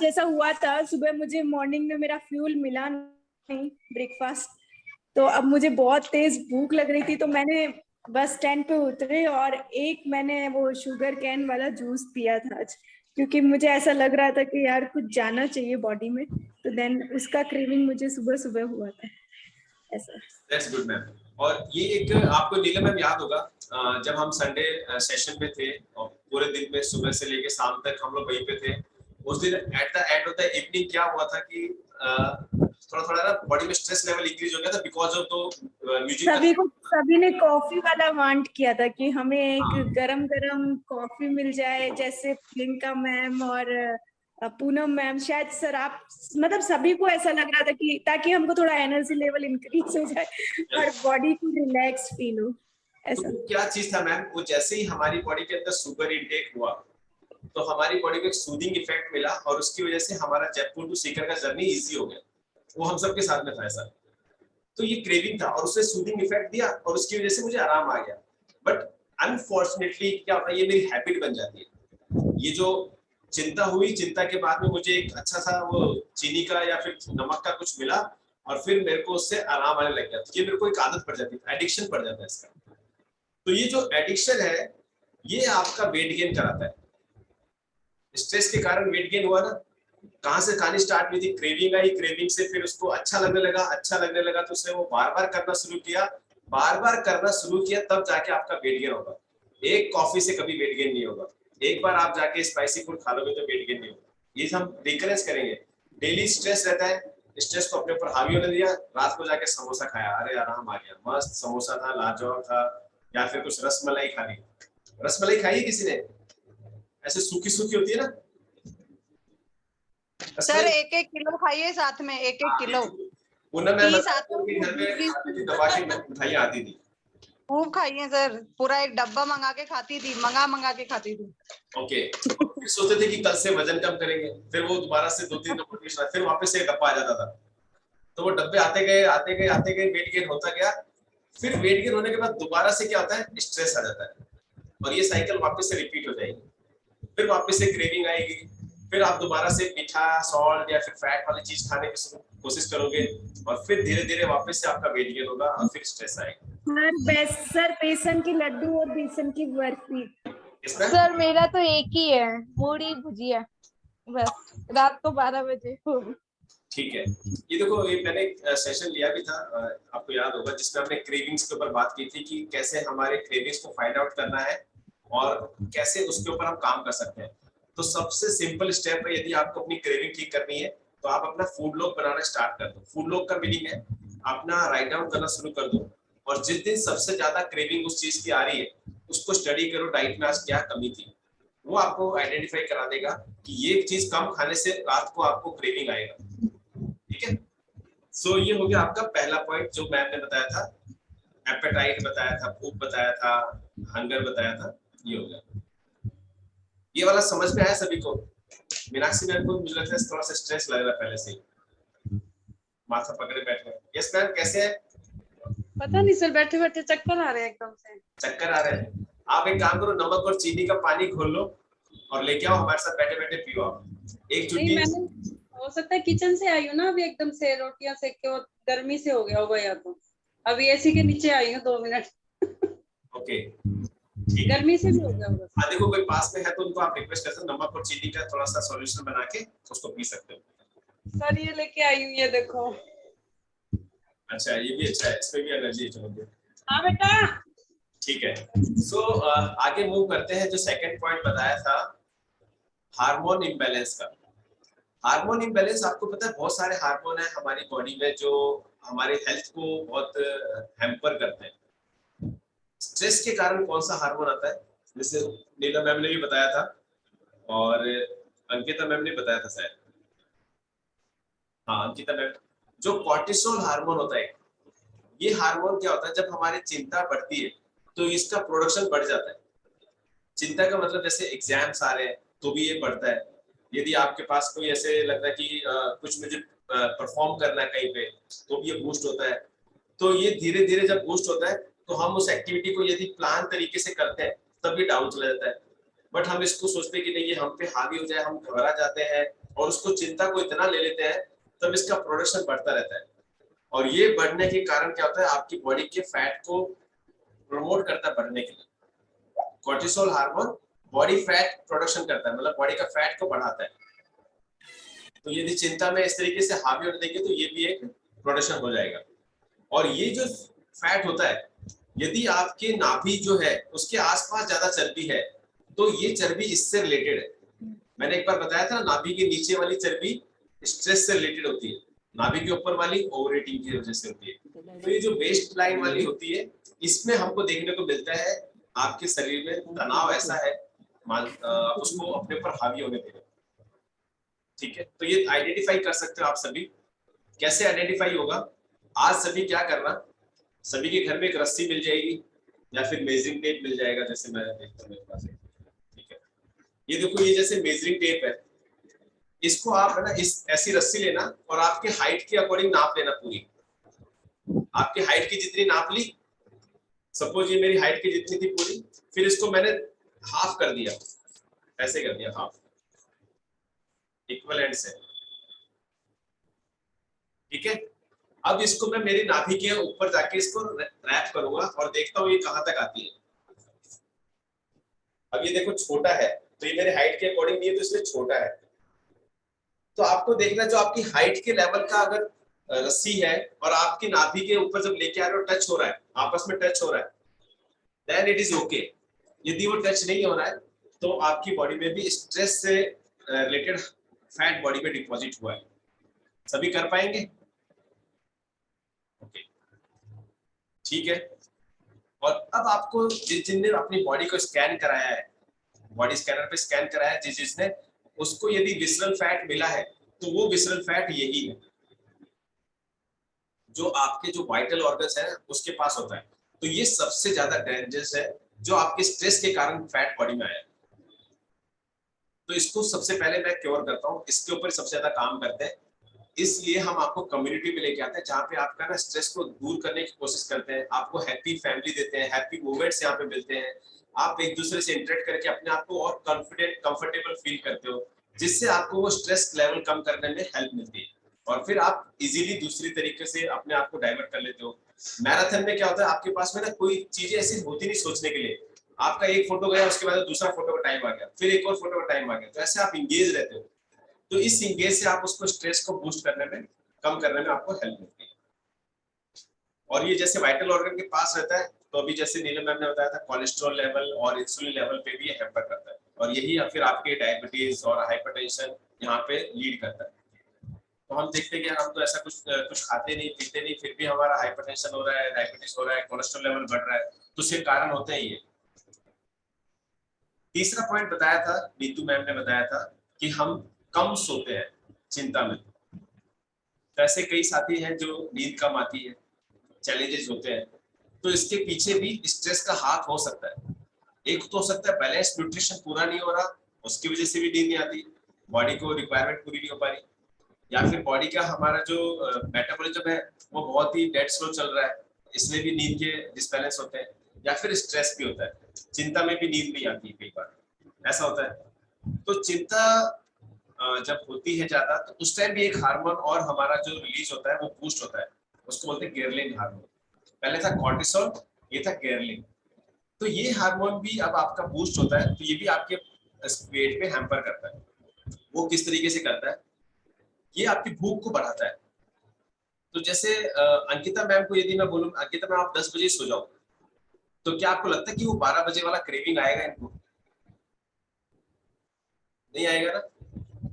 ऐसा हुआ था, सुबह मुझे मॉर्निंग में मेरा फ्यूल मिला नहीं ब्रेकफास्ट, तो अब मुझे बहुत तेज भूख लग रही थी, तो मैंने बस स्टैंड पे उतरे और एक मैंने वो शुगर कैन वाला जूस पिया था आज, क्योंकि मुझे ऐसा लग रहा था कि यार कुछ जाना चाहिए बॉडी में, तो देन उसका क्रेविंग मुझे सुबह सुबह हुआ था ऐसा। That's good ma'am. और ये एक आपको नीलम मैम याद होगा, जब हम संडे सेशन पे थे और पूरे दिन में सुबह से लेके शाम तक हम लोग वहीं पे थे, उस दिन at the end of the evening क्या हुआ था कि थोड़ा थोड़ा ना बॉडी में स्ट्रेस लेवल इंक्रीज हो गया था बिकॉज ऑफ तो म्यूजिक। सभी ने कॉफी वाला वांट किया था कि हमें एक गरम गरम कॉफी मिल जाए, जैसे प्रियंका मैम और पूनम मैम, शायद सर आप, मतलब सभी को ऐसा लग रहा था कि ताकि हमको थोड़ा एनर्जी लेवल इंक्रीज हो जाए और बॉडी को रिलैक्स फील हो ऐसा। तो क्या चीज था मैम, वो जैसे ही हमारी बॉडी के अंदर शुगर इनटेक हुआ तो हमारी बॉडी को एक सूदिंग इफेक्ट मिला और उसकी वजह से हमारा जयपुर टू सीकर का जर्नी इजी हो गया। वो हम सबके साथ में था ऐसा। तो ये क्रेविंग था और उससे सूदिंग इफेक्ट दिया और उसकी वजह से मुझे आराम आ गया। बट अनफॉर्चुनेटली क्या होता है, ये मेरी हैबिट बन जाती है। ये जो चिंता हुई, चिंता के बाद में मुझे एक अच्छा सा वो चीनी का या फिर नमक का कुछ मिला और फिर मेरे को उससे आराम आने लग गया। ये मेरे को एक आदत पड़ जाती है, एडिक्शन पड़ जाता है इसका। तो ये जो एडिक्शन है ये आपका वेट गेन कराता है। स्ट्रेस के कारण वेट गेन हुआ ना, कहां से कहानी स्टार्ट हुई थी, क्रेविंग आई, क्रेविंग से फिर उसको अच्छा लगने लगा तो उसने वो बार बार करना शुरू किया, तब जाके आपका वेट गेन होगा। एक कॉफी से कभी वेट गेन नहीं होगा, एक बार आप जाके स्पाइसी फूड खा लोगे तो वेट गेन नहीं होगा। ये हम रिकरेंस करेंगे। डेली स्ट्रेस रहता है, स्ट्रेस को अपने ऊपर हावी होने दिया, रात को जाके समोसा खाया, अरे आराम आ गया, मस्त समोसा था, लाजवाब था, या फिर कुछ रसमलाई खा ली। रसमलाई खाई किसी ने? ऐसे सूखी सूखी होती है ना सर, 1-1 किलो खाइए साथ में, 1-1 किलो मैं घर में दबा के मिठाइयाँ आती थी, खूब खाइए सर, पूरा एक डब्बा मंगा के खाती थी, मंगा के खाती थी। ओके। फिर सोचते थे कि कल से वजन कम करेंगे, फिर वो दोबारा से 2-3 नंबर फिर वापस से डब्बा आ जाता था। तो वो डब्बे आते गए वेट गेन होता गया। फिर वेट गेन होने के बाद दोबारा से क्या होता है, स्ट्रेस आ जाता है और ये साइकिल वापस से रिपीट हो जाएगी। फिर वापस से क्रेविंग आएगी, फिर आप दोबारा से मीठा, सॉल्ट या फिर फैट वाली चीज खाने की कोशिश करोगे और फिर धीरे धीरे वापस से आपका वेट गेन होगा और फिर स्ट्रेस आएगा। सर बेसन के लड्डू और बेसन की बर्फी। सर मेरा तो एक ही है, मूढ़ी भुजिया, बस रात को 12 बजे। ठीक है, ये देखो, ये मैंने एक सेशन लिया भी था, आपको याद होगा, जिसमें हमने क्रेविंग्स के ऊपर बात की थी कि कैसे हमारे क्रेविंग्स को फाइंड आउट करना है और कैसे उसके ऊपर हम काम कर सकते हैं। तो सबसे सिंपल स्टेप है, यदि आपको अपनी क्रेविंग ठीक करनी है तो आप अपना फूड लॉग बनाना स्टार्ट कर दो। फूड लॉग का मीनिंग है अपना राइट डाउन करना शुरू कर दो और जिस दिन सबसे ज्यादा क्रेविंग उस चीज की आ रही है उसको स्टडी करो, डाइट में आज क्या कमी थी, वो आपको आइडेंटिफाई करा देगा कि ये चीज कम खाने से रात को आपको क्रेविंग आएगा। ठीक है, सो ये हो गया आपका पहला पॉइंट जो मैम ने बताया था, एपेटाइट बताया था, भूख बताया था, हंगर बताया था, ये हो गया। ये वाला समझ में आया सभी को? मीनाक्षी मैम को मुझे लगता है थोड़ा सा स्ट्रेस लग रहा है पहले से ही, माथा पकड़े बैठे। यस मैम, कैसे है? पता नहीं सर, बैठे बैठे चक्कर आ रहे हैं, एकदम से चक्कर आ रहे हैं। आप एक काम करो, नमक और चीनी का पानी खोल लो और लेके आओ, हमारे साथ बैठे बैठे पियो आप एक चुटकी। मैंने हो सकता है किचन से आई हूँ ना अभी, एकदम से रोटियां सेक के, और गर्मी से हो गया होगा, या तो अभी एसी के नीचे आई हूँ 2 मिनट। ओके, गर्मी से भी हो गया होगा। हाँ, देखो कोई पास में है तो उनको आप रिक्वेस्ट कर सकते हो, नमक और चीनी का थोड़ा सा सॉल्यूशन बना के उसको पी सकते हो। सर ये लेके आई हूँ, ये देखो। अच्छा, ये भी अच्छा है, इसमें भी एनर्जी है। चलो हाँ बेटा, ठीक है। सो आगे मूव करते हैं। जो सेकंड पॉइंट बताया था हार्मोन इम्बैलेंस का। हार्मोन इम्बैलेंस, आपको पता है बहुत सारे हार्मोन है हमारी बॉडी में जो हमारे हेल्थ को बहुत हैम्पर करते हैं। स्ट्रेस के कारण कौन सा हार्मोन आता है, जैसे नीला मैम ने भी बताया था और अंकिता मैम ने बताया था शायद, हाँ अंकिता मैम, जो कॉर्टिसोल हार्मोन होता है, ये हार्मोन क्या होता है, जब हमारी चिंता बढ़ती है तो इसका प्रोडक्शन बढ़ जाता है। चिंता का मतलब जैसे एग्जाम्स आ रहे हैं तो भी ये बढ़ता है। यदि आपके पास कोई ऐसे लगता है कि कुछ मुझे परफॉर्म करना है कहीं पे, तो भी ये बूस्ट होता है। तो ये धीरे धीरे जब बूस्ट होता है तो हम उस एक्टिविटी को यदि प्लान तरीके से करते हैं तब ये डाउन चला जाता है। बट हम इसको सोचते हैं कि नहीं ये हम पे हावी हो जाए, हम घबरा जाते हैं और उसको चिंता को इतना ले लेते हैं, तब इसका प्रोडक्शन बढ़ता रहता है। और ये बढ़ने के कारण क्या होता है, आपकी बॉडी के फैट को प्रमोट करता है बढ़ने के लिए। Cortisol hormone body fat production करता है, मतलब बॉडी का फैट को बढ़ाता है। तो यदि चिंता में इस तरीके से हावी होने देंगे तो ये भी एक प्रोडक्शन हो जाएगा। और ये जो फैट होता है, यदि आपके नाभि जो है उसके आसपास ज्यादा चर्बी है तो ये चर्बी इससे रिलेटेड है। मैंने एक बार बताया था, नाभि के नीचे वाली चर्बी स्ट्रेस से रिलेटेड होती है, नाभि के ऊपर वाली ओवर ईटिंग की वजह से होती है। तो ये जो वेस्ट लाइन वाली होती है, इसमें हमको देखने को मिलता है आपके शरीर में तनाव ऐसा है, उसको अपने ऊपर हावी होने देना। ठीक है, तो ये आइडेंटिफाई कर सकते हो आप सभी। कैसे आइडेंटिफाई होगा? आज सभी क्या करना, सभी के घर में एक रस्सी मिल जाएगी या फिर मेजरिंग टेप मिल जाएगा, जैसे मैं देखता हूं मेरे पास। ठीक है, ये देखो, ये जैसे मेजरिंग टेप है, इसको आप है ना इस ऐसी रस्सी लेना और आपके हाइट के अकॉर्डिंग नाप लेना पूरी। आपकी हाइट की जितनी नाप ली, सपोज ये मेरी हाइट की जितनी थी पूरी, फिर इसको मैंने हाफ कर दिया, ऐसे कर दिया हाफ, इक्वल एंड से। ठीक है, अब इसको मैं मेरी नाभि के ऊपर जाके इसको रैप करूंगा और देखता हूँ ये कहां तक आती है। अब ये देखो छोटा है, तो ये मेरे हाइट के अकॉर्डिंग नहीं है, तो इसमें छोटा है। तो आपको देखना, जो आपकी हाइट के लेवल का अगर रस्सी है और आपकी नाभि के ऊपर जब लेके आ रहे हो, टच हो रहा है, आपस में टच हो रहा है, देन इट इज ओके। यदि वो टच नहीं हो रहा है तो आपकी बॉडी में भी स्ट्रेस से रिलेटेड फैट बॉडी में डिपॉजिट हुआ है। सभी कर पाएंगे? ओके, ठीक है। और अब आपको जिसने अपनी बॉडी को स्कैन कराया है, बॉडी स्कैनर पे स्कैन कराया है जिसने, उसको यदि विसरल फैट मिला है तो वो विसरल फैट यही है जो आपके जो वाइटल ऑर्गन्स है उसके पास होता है। तो ये सबसे ज्यादा डेंजरस है जो आपके स्ट्रेस के कारण फैट बॉडी में आया। तो इसको सबसे पहले मैं क्योर करता हूँ, इसके ऊपर सबसे ज्यादा काम करते हैं। इसलिए हम आपको कम्युनिटी में लेके आते हैं जहाँ पे आपका ना स्ट्रेस को दूर करने की कोशिश करते हैं, आपको हैप्पी फैमिली देते हैं, हैप्पी मोमेंट्स यहाँ पे मिलते हैं। आप एक दूसरे से इंटरेक्ट करके अपने आप को और कॉन्फिडेंट कंफर्टेबल फील करते हो, जिससे आपको वो स्ट्रेस लेवल कम करने में हेल्प मिलती है और फिर आप इजीली दूसरी तरीके से अपने आप को डाइवर्ट कर लेते हो। मैराथन में क्या होता है, आपके पास में ना कोई चीजें ऐसी होती नहीं सोचने के लिए, आपका एक फोटो गया, उसके बाद दूसरा फोटो का टाइम आ गया, फिर एक और फोटो का टाइम आ गया, तो ऐसे आप इंगेज रहते हो। तो इस इंगेज से आप उसको स्ट्रेस को बूस्ट करने में, कम करने में आपको हेल्प मिलती है। और ये जैसे वाइटल ऑर्गन के पास रहता है, तो अभी जैसे नीलम मैम ने बताया था, कोलेस्ट्रॉल लेवल और इंसुलिन लेवल पे भी हैम्पर करता है, और यही फिर आपके डायबिटीज और हाइपरटेंशन यहाँ पे लीड करता है। तो हम देखते हैं कि हम तो ऐसा कुछ खाते नहीं पीते नहीं, फिर भी हमारा हाइपरटेंशन हो रहा है, डायबिटीज हो रहा है, कोलेस्ट्रॉल लेवल बढ़ रहा है, तो उसके कारण होते हैं ये। तीसरा पॉइंट बताया था, नीतू मैम ने बताया था कि हम कम सोते हैं चिंता में। तो ऐसे कई साथी हैं जो नींद कम आती है, चैलेंजेस होते हैं, तो इसके पीछे भी स्ट्रेस का हाथ हो सकता है। एक तो हो सकता है बैलेंस न्यूट्रिशन पूरा नहीं हो रहा, उसकी वजह से भी नींद नहीं आती, बॉडी को रिक्वायरमेंट पूरी नहीं हो पा रही, या फिर बॉडी का हमारा जो मेटाबॉलिज्म है वो बहुत ही डेड स्लो चल रहा है, इसलिए भी नींद के डिसबैलेंस होते हैं, या फिर स्ट्रेस भी होता है, चिंता में भी नींद नहीं आती कई बार, ऐसा होता है। तो चिंता जब होती है ज्यादा तो उस टाइम भी एक हार्मोन और हमारा जो रिलीज होता है वो बूस्ट होता है, उसको बोलते हैं गेरलिन हार्मोन। पहले था कॉर्टिसोल, ये था गेरलिन। तो ये हार्मोन भी अब आपका बूस्ट होता है, तो ये भी आपके वेट पे हैम्पर करता है। वो किस तरीके से करता है, ये आपकी भूख को बढ़ाता है। तो जैसे अंकिता मैम को यदि मैं बोलूं, अंकिता मैम आप 10 बजे सो जाओ, तो क्या आपको लगता है कि वो 12 बजे वाला क्रेविंग आएगा इनको? नहीं आएगा ना।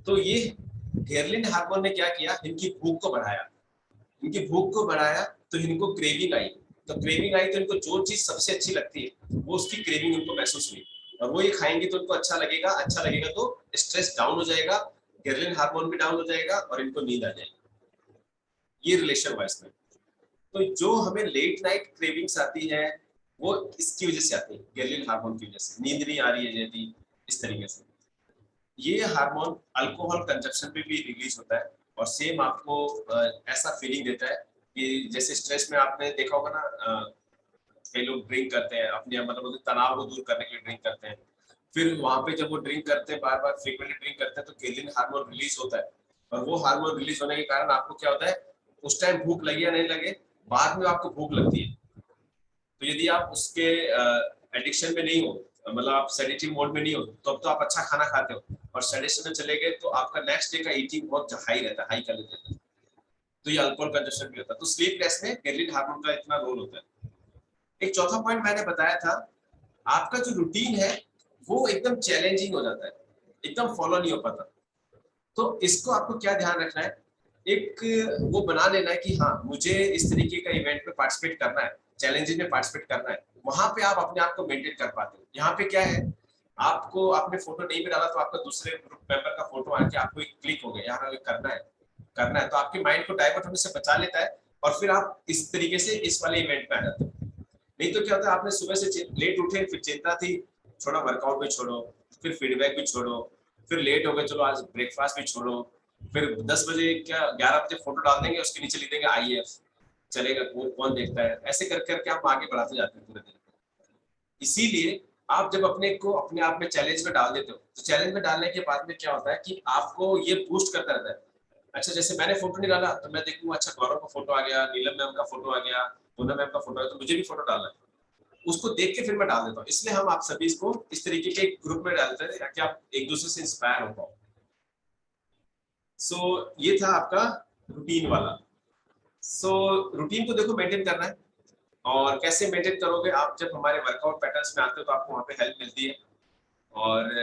तो ये गेरलिन हार्मोन ने क्या किया, इनकी भूख को बढ़ाया, इनकी भूख को बढ़ाया तो इनको क्रेविंग आई, तो क्रेविंग आई तो इनको जो चीज सबसे अच्छी लगती है वो उसकी क्रेविंग इनको महसूस हुई, और वो ये खाएंगे तो इनको अच्छा लगेगा, अच्छा लगेगा तो स्ट्रेस डाउन हो जाएगा, गेरलिन हार्मोन भी डाउन हो जाएगा और इनको नींद आ जाएगी। ये रिलेशन हुआ इसमें। तो जो हमें लेट नाइट क्रेविंग्स आती है वो इसकी वजह से आती है, गेरलिन हार्मोन की वजह से। नींद नहीं आ रही है यदि इस तरीके से, ये हार्मोन अल्कोहल कंजप्शन पे भी रिलीज होता है, और सेम आपको ऐसा फीलिंग देता है कि जैसे स्ट्रेस में आपने देखा होगा ना, कई लोग ड्रिंक करते हैं अपने मतलब तनाव को दूर करने के लिए ड्रिंक करते हैं, फिर वहां पे जब वो ड्रिंक करते हैं, बार बार फ्रीक्वेंटली ड्रिंक करते हैं, तो गेरलिन हार्मोन रिलीज होता है, और वो हार्मोन रिलीज होने के कारण आपको क्या होता है, उस टाइम भूख लगे या नहीं लगे, बाद में आपको भूख लगती है। तो यदि आप उसके एडिक्शन में नहीं हो, मतलब आप सेडेटिव मोड में नहीं हो, तो अब तो आप अच्छा खाना खाते हो, और सेडेशन में चले गए तो आपका नेक्स्ट डे का ईटिंग बहुत हाई रहता है, हाई कर लेते हैं, तो ये अल्कोहल कंजप्शन भी होता है। तो स्लीपलेस में गेरलिन हार्मोन का इतना रोल होता है। एक चौथा पॉइंट मैंने बताया था, आपका जो रूटीन है वो एकदम चैलेंजिंग हो जाता है, एकदम फॉलो नहीं हो पाता। तो इसको आपको क्या ध्यान रखना है, एक वो बना लेना है कि हाँ मुझे इस तरीके का इवेंट में पार्टिसिपेट करना है, चैलेंजेस में पार्टिसिपेट करना है, वहां पे आप अपने आप को मेंटेन कर पाते हो। यहाँ पे क्या है, आपको आपने फोटो नहीं भी डाला तो आपका दूसरे ग्रुप मेंबर का फोटो आके आपको एक क्लिक हो गया, यहाँ करना है, तो आपके माइंड को डाइवर्ट होने से बचा लेता है, और फिर आप इस तरीके से इस वाले इवेंट में आ जाते हो। नहीं तो क्या होता है, आपने सुबह से लेट उठे, फिर चिंता थी, छोड़ो वर्कआउट भी छोड़ो, फिर फीडबैक भी छोड़ो, फिर लेट हो गए, चलो आज ब्रेकफास्ट भी छोड़ो, फिर 10 बजे क्या 11 बजे फोटो डाल देंगे, उसके नीचे लिख देंगे IF, चलेगा, कौन देखता है, ऐसे कर करके आप आगे बढ़ाते जाते हैं पूरे दिन। इसीलिए आप जब अपने आप में चैलेंज में डाल देते हो, तो चैलेंज में डालने के बाद में क्या होता है कि आपको ये बूस्ट करता रहता है। अच्छा जैसे मैंने फोटो नहीं डाला तो मैं देखूंगा, अच्छा गौरव का फोटो आ गया, नीलम मैम का फोटो आ गया, पूनम मैम का फोटो आ गया, तो मुझे भी फोटो डालना है, उसको देख के फिर मैं डाल देता हूँ। इसलिए हम आप सभी इसको इस तरीके के ग्रुप में डालते हैं ताकि आप एक दूसरे से इंस्पायर हो पाओ। सो ये था आपका रूटीन वाला। सो रूटीन को देखो मेंटेन करना है, और कैसे मेंटेन करोगे, आप जब हमारे वर्कआउट पैटर्न्स में आते हो तो आपको वहाँ पे हेल्प मिलती है। और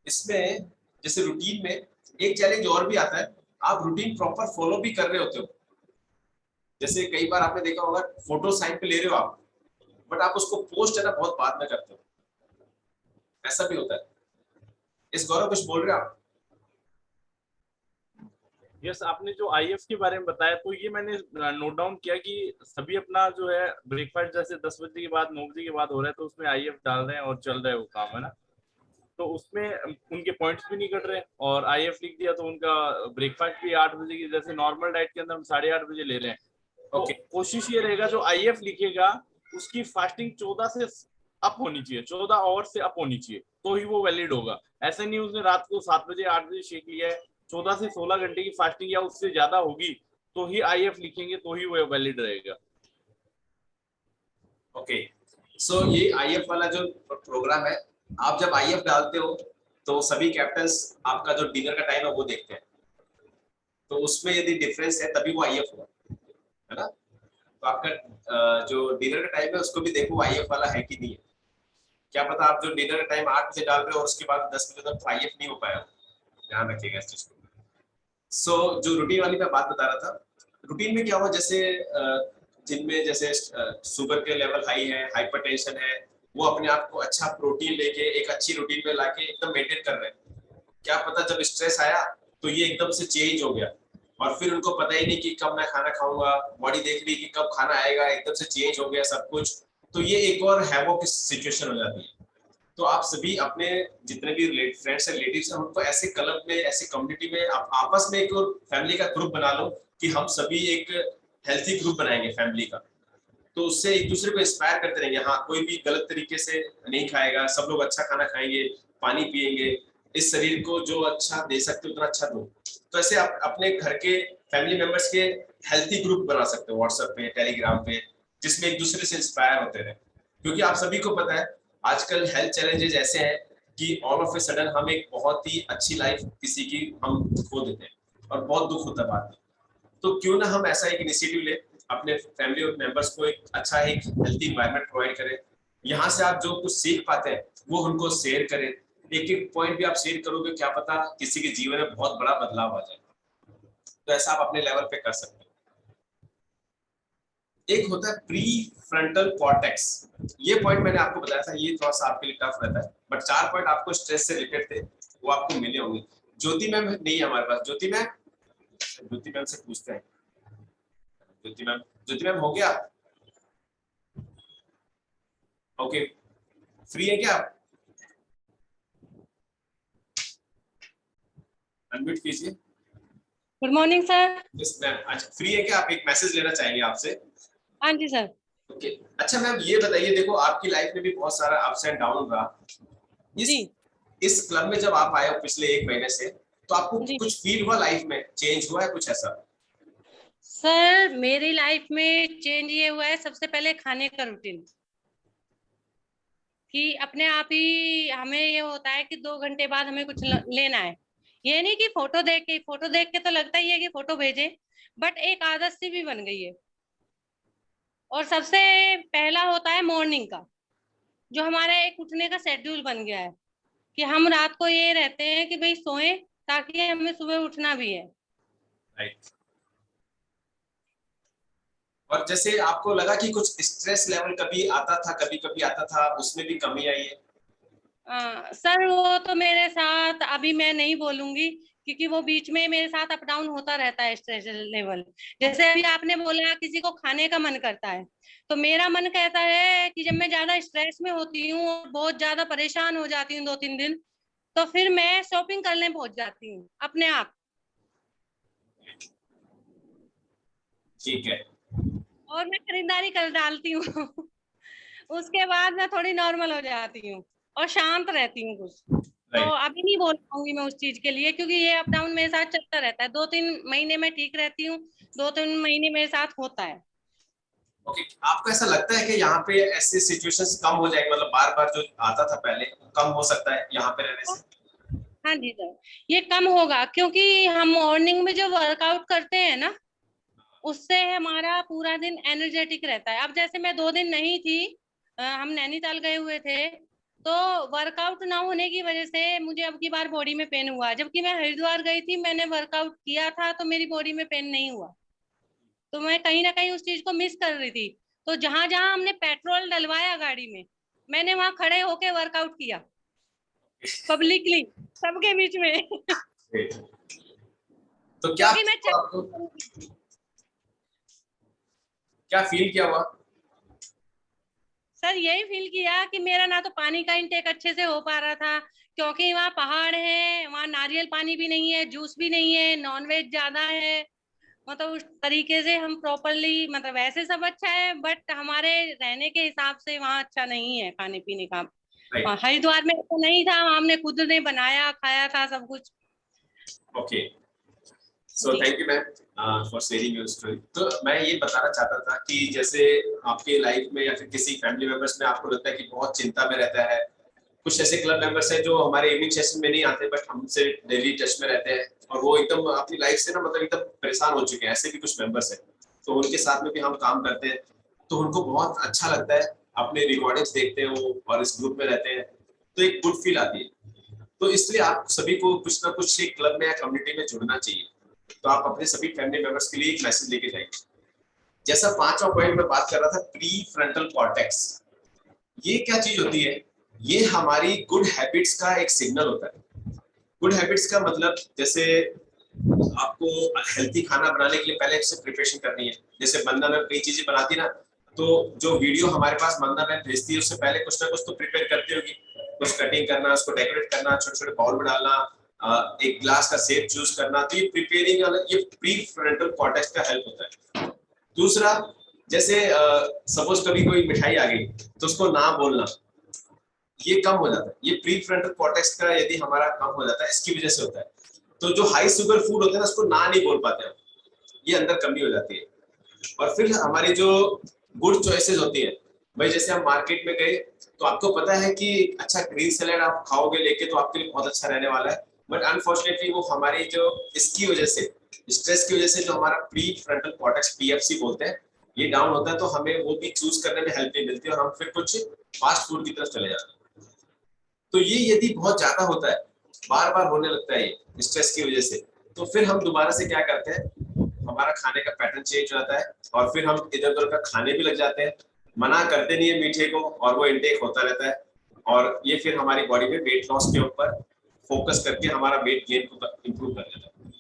इसमें जैसे रूटीन में एक चैलेंज और भी आता है, आप रूटीन प्रॉपर फॉलो भी कर रहे होते हो। जैसे कई बार आपने देखा होगा फोटो साइड पे ले रहे हो आप, बट आप उसको पोस्ट है ना बहुत बाद में करते हो, ऐसा भी होता है। इस गौरव कुछ बोल रहे हो आप? यस, आपने जो IF के बारे में बताया तो ये मैंने नोट डाउन किया कि सभी अपना जो है ब्रेकफास्ट जैसे 10 बजे के बाद 9 बजे के बाद हो रहा है तो उसमें IF डाल रहे हैं और चल रहा है वो काम, है ना। तो उसमें उनके पॉइंट्स भी नहीं कट रहे, और IF लिख दिया तो उनका ब्रेकफास्ट भी 8 बजे की, जैसे नॉर्मल डाइट के अंदर हम 8:30 बजे ले रहे हैं। तो कोशिश ये रहेगा जो IF लिखेगा उसकी फास्टिंग 14 से अप होनी चाहिए, 14 आवर से अप होनी चाहिए, तो ही वो वैलिड होगा। ऐसे नहीं उसने रात को 7 बजे 8 बजे शेक लिया है, 14 से 16 घंटे की फास्टिंग या उससे ज्यादा होगी तो ही IF लिखेंगे, तो ही वो वैलिड रहेगा। ओके, सो ये IF वाला जो प्रोग्राम है, आप जब IF डालते हो तो सभी कैप्टन्स आपका जो डिनर का टाइम है वो देखते हैं, तो उसमें यदि डिफरेंस है तभी वो IF होगा, है ना। तो आपका जो डिनर का टाइम है उसको भी देखो IF वाला है कि नहीं है। क्या पता आप जो डिनर का टाइम 8 बजे डाल रहे हो और उसके बाद 10 बजे तक IF नहीं हो पाया, ध्यान रखिएगा इस चीज को। सो जो रूटीन वाली मैं बात बता रहा था, रूटीन में क्या हुआ, जैसे जिनमें जैसे शुगर के लेवल हाई है, हाइपरटेंशन है, वो अपने आप को अच्छा प्रोटीन लेके एक अच्छी रूटीन में लाके एकदम मेंटेन कर रहे हैं। क्या पता जब स्ट्रेस आया तो ये एकदम से चेंज हो गया और फिर उनको पता ही नहीं कि कब मैं खाना खाऊंगा, बॉडी देख रही कि कब खाना आएगा, एकदम से चेंज हो गया सब कुछ। तो ये एक और हैवॉक की सिचुएशन हो जाती है। तो आप सभी अपने जितने भी फ्रेंड्स हैं, रिलेटिव्स हैं, उनको ऐसे क्लब में, ऐसे कम्युनिटी में आप आपस में एक और फैमिली का ग्रुप बना लो कि हम सभी एक हेल्थी ग्रुप बनाएंगे फैमिली का। तो उससे एक दूसरे को इंस्पायर करते रहेंगे। हाँ, कोई भी गलत तरीके से नहीं खाएगा, सब लोग अच्छा खाना खाएंगे, पानी पिएंगे, इस शरीर को जो अच्छा दे सकते उतना अच्छा दो। तो ऐसे आप अपने घर के फैमिली मेंबर्स के हेल्थी ग्रुप बना सकते हो व्हाट्सएप पे, टेलीग्राम पे, जिसमें एक दूसरे से इंस्पायर होते रहे। क्योंकि आप सभी को पता है आजकल हेल्थ चैलेंजेस ऐसे हैं कि ऑल ऑफ ए सडन हम एक बहुत ही अच्छी लाइफ किसी की हम खो देते हैं और बहुत दुख होता है बाद में। तो क्यों ना हम ऐसा एक इनिशिएटिव ले, अपने फैमिली मेंबर्स को एक अच्छा एक हेल्थी एनवायरनमेंट प्रोवाइड करें। यहाँ से आप जो कुछ सीख पाते हैं वो उनको शेयर करें। एक एक पॉइंट भी आप शेयर करोगे, क्या पता किसी के जीवन में बहुत बड़ा बदलाव आ जाए। तो ऐसा आप अपने लेवल पे कर सकते हैं। एक होता है प्री फ्रंटल कॉर्टेक्स, ये पॉइंट मैंने आपको बताया था, ये थोड़ा सा आपके लिए टफ रहता है, बट 4 पॉइंट आपको स्ट्रेस से रिलेटेड थे, वो आपको मिले होंगे। ज्योति मैम नहीं है हमारे पास, ज्योति मैम से पूछते हैं। ज्योति मैम हो गया? ओके, फ्री है क्या आप? अनम्यूट कीजिए। Good morning sir. Yes ma'am. अच्छा, फ्री है क्या आप? एक मैसेज लेना चाहेंगे आपसे। हाँ जी सर। ओके, अच्छा मैम ये बताइए, देखो आपकी लाइफ में भी बहुत सारा अप्स एंड डाउन रहा। इस क्लब में जब आप आए हो पिछले 1 महीने से, तो आपको कुछ फील हुआ, लाइफ में चेंज हुआ है कुछ ऐसा? सर मेरी लाइफ में चेंज ये हुआ है, सबसे पहले खाने का रूटीन, कि अपने आप ही हमें ये होता है कि 2 घंटे बाद हमें कुछ लेना है। ये नहीं कि फोटो देख के तो लगता ही है कि फोटो भेजे, बट एक आदत सी भी बन गई है। और सबसे पहला होता है मॉर्निंग का, जो हमारा एक उठने का शेड्यूल बन गया है कि हम रात को ये रहते हैं कि भाई सोएं ताकि हमें सुबह उठना भी है। राइट। और जैसे आपको लगा कि कुछ स्ट्रेस लेवल कभी आता था, उसमें भी कमी आई है? सर वो तो मेरे साथ अभी मैं नहीं बोलूंगी, क्योंकि वो बीच में मेरे साथ अप डाउन होता रहता है स्ट्रेस लेवल। जैसे अभी आपने बोला किसी को खाने का मन करता है, तो मेरा मन कहता है कि जब मैं ज्यादा स्ट्रेस में होती हूँ और बहुत ज्यादा परेशान हो जाती हूँ 2-3 दिन, तो फिर मैं शॉपिंग करने पहुंच जाती हूँ अपने आप। ठीक है। और मैं खरीदारी कर डालती हूँ उसके बाद मैं थोड़ी नॉर्मल हो जाती हूँ और शांत रहती हूँ कुछ। तो अभी नहीं बोल पाऊंगी मैं उस चीज के लिए, क्योंकि ये अप डाउन मेरे साथ चलता रहता है। 2-3 महीने में ठीक रहती हूँ, 2-3 महीने मेरे साथ होता है। ओके, आपको ऐसा लगता है कि यहाँ पे ऐसे सिचुएशंस कम हो जाएंगे, मतलब बार बार जो आता था पहले कम हो सकता है यहाँ पे रहने से? हाँ जी सर, ये कम होगा, क्योंकि हम मॉर्निंग में जो वर्कआउट करते हैं ना, उससे हमारा पूरा दिन एनर्जेटिक रहता है। अब जैसे मैं 2 दिन नहीं थी, हम नैनीताल गए हुए थे, तो वर्कआउट ना होने की वजह से मुझे अब की बार बॉडी में पेन हुआ। जबकि मैं हरिद्वार गई थी, मैंने वर्कआउट किया था, तो मेरी बॉडी में पेन नहीं हुआ। तो मैं कहीं ना कहीं उस चीज को मिस कर रही थी। तो जहां जहां हमने पेट्रोल डलवाया गाड़ी में, मैंने वहां खड़े होके वर्कआउट किया पब्लिकली, सबके बीच में तो क्या फील किया हुआ? सर यही फील किया कि मेरा ना तो पानी का इंटेक अच्छे से हो पा रहा था, क्योंकि वहाँ पहाड़ है, वहाँ नारियल पानी भी नहीं है, जूस भी नहीं है, नॉनवेज ज्यादा है। मतलब उस तरीके से हम प्रॉपरली, मतलब वैसे सब अच्छा है, बट हमारे रहने के हिसाब से वहाँ अच्छा नहीं है खाने पीने का। हरिद्वार में तो नहीं था, हमने खुद ने बनाया खाया था सब कुछ। Okay, so thank you ma'am for sharing your story. तो मैं ये बताना चाहता था कि जैसे आपके लाइफ में या फिर किसी फैमिली मेंबर्स में आपको लगता है कि बहुत चिंता में रहता है, कुछ ऐसे क्लब मेंबर्स हैं जो हमारे इवनिंग सेशन में नहीं आते बट हमसे डेली टच में रहते हैं और वो एकदम अपनी लाइफ से ना मतलब एकदम परेशान हो चुके हैं, ऐसे भी कुछ मेंबर्स हैं। तो उनके साथ में भी हम काम करते हैं, तो उनको बहुत अच्छा लगता है, अपने रिकॉर्डिंग्स देखते हैं वो और इस ग्रुप में रहते हैं, तो एक गुड फील आती है। तो इसलिए आप सभी को कुछ ना कुछ क्लब में या कम्युनिटी में जुड़ना चाहिए। तो आप अपने सभी फैमिली मेंबर्स के लिए एक मैसेज लेके जाइए। जैसा 5वां पॉइंट में बात कर रहा था, प्री फ्रंटल कॉर्टेक्स, ये क्या चीज होती है? ये हमारी गुड हैबिट्स का एक सिग्नल होता है। गुड हैबिट्स का मतलब जैसे आपको हेल्थी खाना बनाने के लिए पहले से प्रिपरेशन करनी है। जैसे बंदा मैम कई चीजें बनाती ना, तो जो वीडियो हमारे पास बंदा मैम भेजती है उससे पहले कुछ ना कुछ तो प्रिपेयर करती होगी, कुछ कटिंग करना, उसको डेकोरेट करना, छोटे छोटे बाउल में डालना, एक ग्लास का शेप चूज करना, तो ये प्रिपेयरिंग वाला ये प्री फ्रंटल कॉर्टेक्स का हेल्प होता है। दूसरा, जैसे सपोज कभी कोई मिठाई आ गई तो उसको ना बोलना, ये कम हो जाता है। ये प्री फ्रंटल कॉर्टेक्स का यदि हमारा कम हो जाता है, इसकी वजह से होता है। तो जो हाई शुगर फूड होता है ना, उसको ना नहीं बोल पाते हम, ये अंदर कमी हो जाती है। और फिर हमारी जो गुड चॉइसेस होती है, भाई जैसे हम मार्केट में गए तो आपको पता है कि अच्छा ग्रीन सैलेड आप खाओगे लेके तो आपके लिए बहुत अच्छा रहने वाला है, बट अनफॉर्चुनेटली वो हमारी जो इसकी वजह से, स्ट्रेस की वजह से, जो हमारा प्री फ्रंटल कॉर्टेक्स पीएफसी बोलते हैं, ये डाउन होता है, तो हमें वो भी चूज करने में हेल्प नहीं मिलती और हम फिर कुछ फास्ट फूड की तरफ चले जाते हैं। तो ये यदि बहुत ज्यादा होता है, बार बार होने लगता है ये स्ट्रेस की वजह से, तो फिर हम दोबारा से क्या करते हैं, हमारा खाने का पैटर्न चेंज हो जाता है और फिर हम इधर उधर का खाने भी लग जाते हैं, मना करते नहीं है मीठे को और वो इंटेक होता रहता है, और ये फिर हमारी बॉडी में वेट लॉस के ऊपर फोकस करके हमारा वेट गेन को इंप्रूव कर देता है।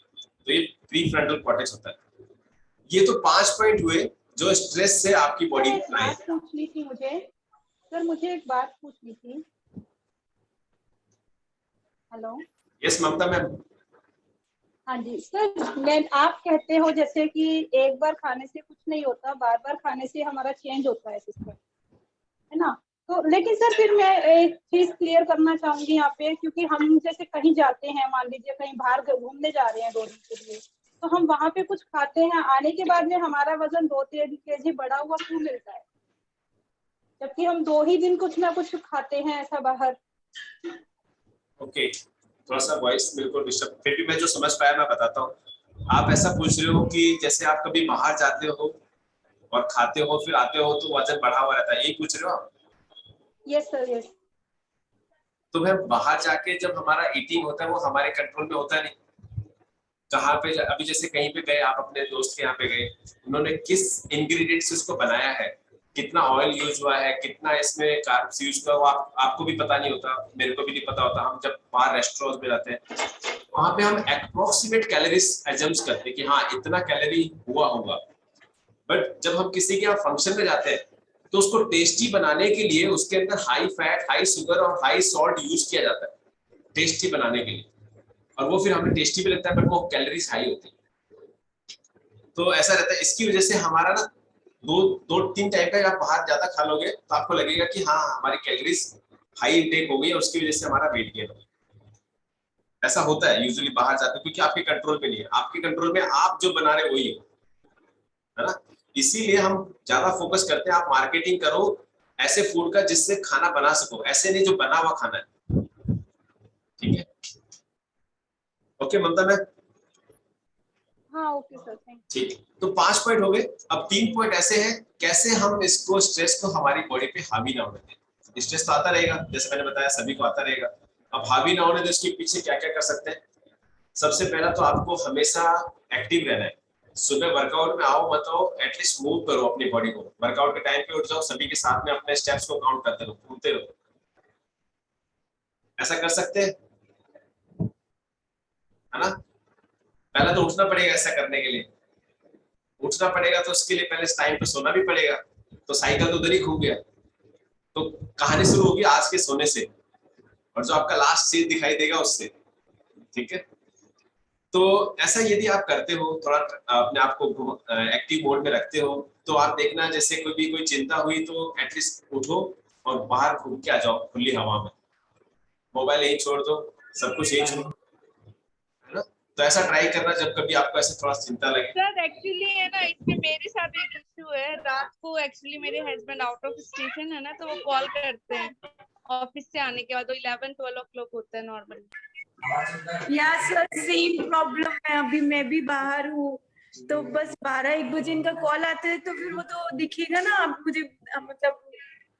तो ये प्री फ्रंटल कॉर्टेक्स होता है। ये तो 5 पॉइंट हुए जो स्ट्रेस से आपकी बॉडी में आए। बात पूछनी थी मुझे सर, मुझे एक बात पूछनी थी। हेलो, यस ममता मैम। हाँ जी सर, आप कहते हो जैसे कि एक बार खाने से कुछ नहीं होता, बार बार खाने से हमारा चेंज होता है सिस्टम, है ना? तो लेकिन सर फिर मैं एक चीज क्लियर करना चाहूंगी यहाँ पे, क्योंकि हम जैसे कहीं जाते हैं, मान लीजिए कहीं बाहर घूमने जा रहे हैं 2 दिन के लिए, तो हम वहां पे कुछ खाते हैं, आने के बाद में हमारा वजन 2-3 केजी बढ़ा हुआ क्यों मिलता है, जबकि हम 2 ही दिन कुछ ना कुछ खाते हैं ऐसा बाहर। ओके, थोड़ा सा वॉइस बिल्कुल डिस्टर्ब, फिर भी मैं जो समझ पाया मैं बताता हूँ। आप ऐसा पूछ रहे हो कि जैसे आप कभी बाहर जाते हो और खाते हो फिर आते हो तो वजन बढ़ा हुआ रहता है, यही पूछ रहे हो आप? Yes sir, yes. तो मैं बाहर जाके जब हमारा ईटिंग होता है वो हमारे कंट्रोल में होता नहीं। कहाँ पे अभी जैसे कहीं पे गए आप, अपने दोस्त के यहाँ पे गए, उन्होंने किस इंग्रेडिएंट्स से उसको बनाया है, कितना ऑयल यूज हुआ है, कितना इसमें कार्ब्स यूज हुआ, वो आपको भी पता नहीं होता, मेरे को भी नहीं पता होता। हम जब बाहर रेस्टोरेंट में जाते हैं वहां पे हम अप्रोक्सीमेट कैलोरीज एजम्स करते हैं कि हाँ इतना कैलोरी हुआ होगा, बट जब हम किसी के यहाँ फंक्शन में जाते हैं तो उसको टेस्टी बनाने के लिए उसके अंदर हाई फैट, हाई शुगर और हाई सॉल्ट यूज किया जाता है टेस्टी बनाने के लिए, और वो फिर हमें टेस्टी भी लगता है बट वो कैलोरीज हाई होती है। तो ऐसा रहता है, इसकी वजह से हमारा ना 2-3 टाइम का आप बाहर ज्यादा खा लोगे तो आपको लगेगा कि हाँ हमारी कैलोरीज हाई इंटेक हो गई है, उसकी वजह से हमारा वेट गेन हो। ऐसा होता है यूजुअली बाहर जाते, क्योंकि आपके कंट्रोल में नहीं है, आपके कंट्रोल में आप जो बना रहे वही है ना। इसीलिए हम ज्यादा फोकस करते हैं आप मार्केटिंग करो ऐसे फूड का जिससे खाना बना सको, ऐसे नहीं जो बना हुआ खाना है। ठीक है, ओके ममता मैम? हाँ ओके सर, थैंक यू। ठीक, तो 5 पॉइंट हो गए। अब 3 पॉइंट ऐसे हैं कैसे हम इसको स्ट्रेस को हमारी बॉडी पे हावी ना होने दें। स्ट्रेस तो आता रहेगा, जैसे मैंने बताया सभी को आता रहेगा। अब हावी ना होने दें इसके पीछे क्या क्या कर सकते हैं। सबसे पहला तो आपको हमेशा एक्टिव रहना है। सुबह वर्कआउट में आओ मत आओ, एटलीस्ट मूव करो अपनी बॉडी को। वर्कआउट के टाइम पे उठ जाओ, सभी के साथ में अपने स्टेप्स को काउंट करते रहो, घूमते रहो। ऐसा कर सकते हैं, है ना? पहले तो उठना पड़ेगा, ऐसा करने के लिए उठना पड़ेगा, तो उसके लिए पहले टाइम पे सोना भी पड़ेगा। तो साइकिल तो उधर ही खो गया। तो कहानी शुरू होगी आज के सोने से, और जो आपका लास्ट सीन दिखाई देगा उससे। ठीक है, तो ऐसा यदि आप करते हो, थोड़ा अपने आप को एक्टिव मोड में रखते हो, तो आप देखना जैसे कोई चिंता हुई तो एटलीस्ट उठो और बाहर घूम के आ जाओ खुली हवा में। मोबाइल यही छोड़ दो, सब कुछ यही छोड़, है ना? तो ऐसा ट्राई करना जब कभी आपको ऐसे थोड़ा चिंता लगे। सर एक्चुअली है ना, इसमें मेरे साथ एक इश्यू है। रात को एक्चुअली मेरे हस्बैंड आउट ऑफ स्टेशन है ना, तो वो कॉल करते हैं ऑफिस से आने के बाद, तो 11-12 o'clock होता है नॉर्मली। यार सर सेम प्रॉब्लम है, अभी मैं भी बाहर हूँ, तो बस 12-1 बजे इनका कॉल आता है, तो फिर वो तो दिखेगा ना आप मुझे, मतलब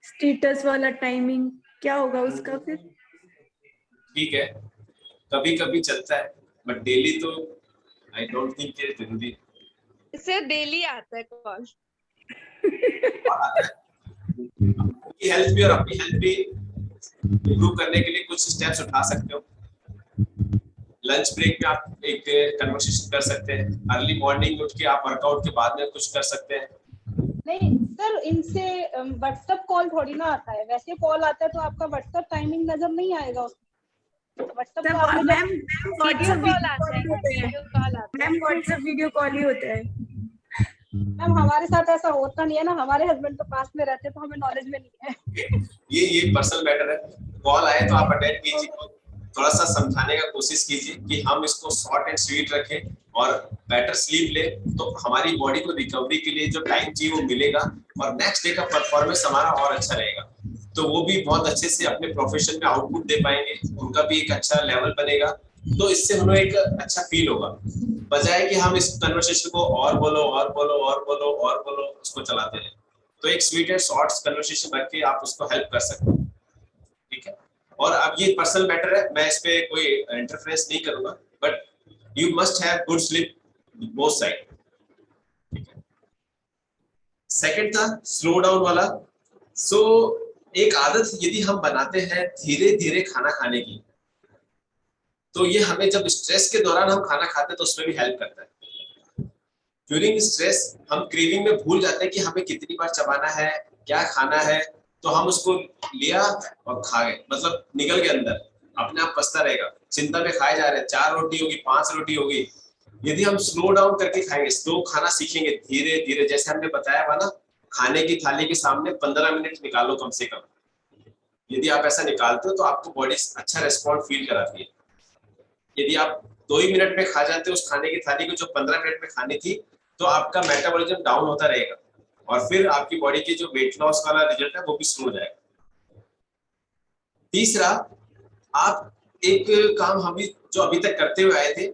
स्टेटस वाला टाइमिंग क्या होगा उसका फिर? ठीक है, कभी कभी चलता है, बट डेली तो आई डोंट थिंक ये जरूरी। इससे डेली आता है कॉल। उनकी हेल्थ भी और अपनी हेल्थ भी इम्प्रूव करने के लिए कुछ स्टेप्स उठा सकते हो। लंच ब्रेक में आप एक कन्वर्सेशन कर सकते हैं, अर्ली मॉर्निंग उठ के आप वर्कआउट के बाद में कुछ कर सकते हैं। नहीं सर, इनसे व्हाट्सएप कॉल थोड़ी ना आता है, वैसे कॉल आता है तो आपका व्हाट्सएप टाइमिंग नजर नहीं आएगा उसमें। WhatsApp ma'am WhatsApp video call ही होता है। मैम हमारे साथ ऐसा होता नहीं है ना, हमारे हस्बैंड तो पास में रहते तो हमें नॉलेज में नहीं है। ये पर्सनल मैटर है। कॉल आए तो आप अटेंड कीजिए, थोड़ा सा समझाने का कोशिश कीजिए कि हम इसको शॉर्ट एंड स्वीट रखें और बेटर स्लीप ले, तो हमारी बॉडी को रिकवरी के लिए जो टाइम चाहिए वो मिलेगा और नेक्स्ट डे का परफॉर्मेंस हमारा और अच्छा रहेगा। तो वो भी बहुत अच्छे से अपने प्रोफेशन में आउटपुट दे पाएंगे, उनका भी एक अच्छा लेवल बनेगा, तो इससे उन्हें एक अच्छा फील होगा, बजाय कि हम इस कन्वर्सेशन को और बोलो और बोलो और बोलो और बोलो उसको चलाते हैं। तो एक स्वीट एंड शॉर्ट कन्वर्सेशन रख के आप उसको हेल्प कर सकते हैं, ठीक है। और अब ये पर्सनल मैटर है, मैं इस पे कोई इंटरफेरेंस नहीं करूंगा, but you must have good sleep both side, ठीक है। सेकंड था स्लो डाउन वाला। सो एक आदत यदि हम बनाते हैं धीरे धीरे खाना खाने की, तो ये हमें जब स्ट्रेस के दौरान हम खाना खाते हैं तो उसमें भी हेल्प करता है। ड्यूरिंग स्ट्रेस हम क्रेविंग में भूल जाते हैं कि हमें कितनी बार चबाना है, क्या खाना है, तो हम उसको लिया और खा गए, मतलब निकल के अंदर अपने आप पछता रहेगा। चिंता में खाए जा रहे हैं, 4 रोटी होगी 5 रोटी होगी। यदि हम स्लो डाउन करके खाएंगे, स्लो खाना सीखेंगे धीरे धीरे, जैसे हमने बताया हुआ ना, खाने की थाली के सामने 15 मिनट निकालो कम से कम। यदि आप ऐसा निकालते हो तो आपको बॉडी अच्छा रेस्पॉन्स फील कराती है। यदि आप 2 ही मिनट में खा जाते हो उस खाने की थाली को जो 15 मिनट में खानी थी, तो आपका मेटाबॉलिज्म डाउन होता रहेगा और फिर आपकी बॉडी की जो वेट लॉस वाला रिजल्ट है वो भी स्लो हो जाएगा। तीसरा, आप एक काम हम जो अभी तक करते हुए आए थे,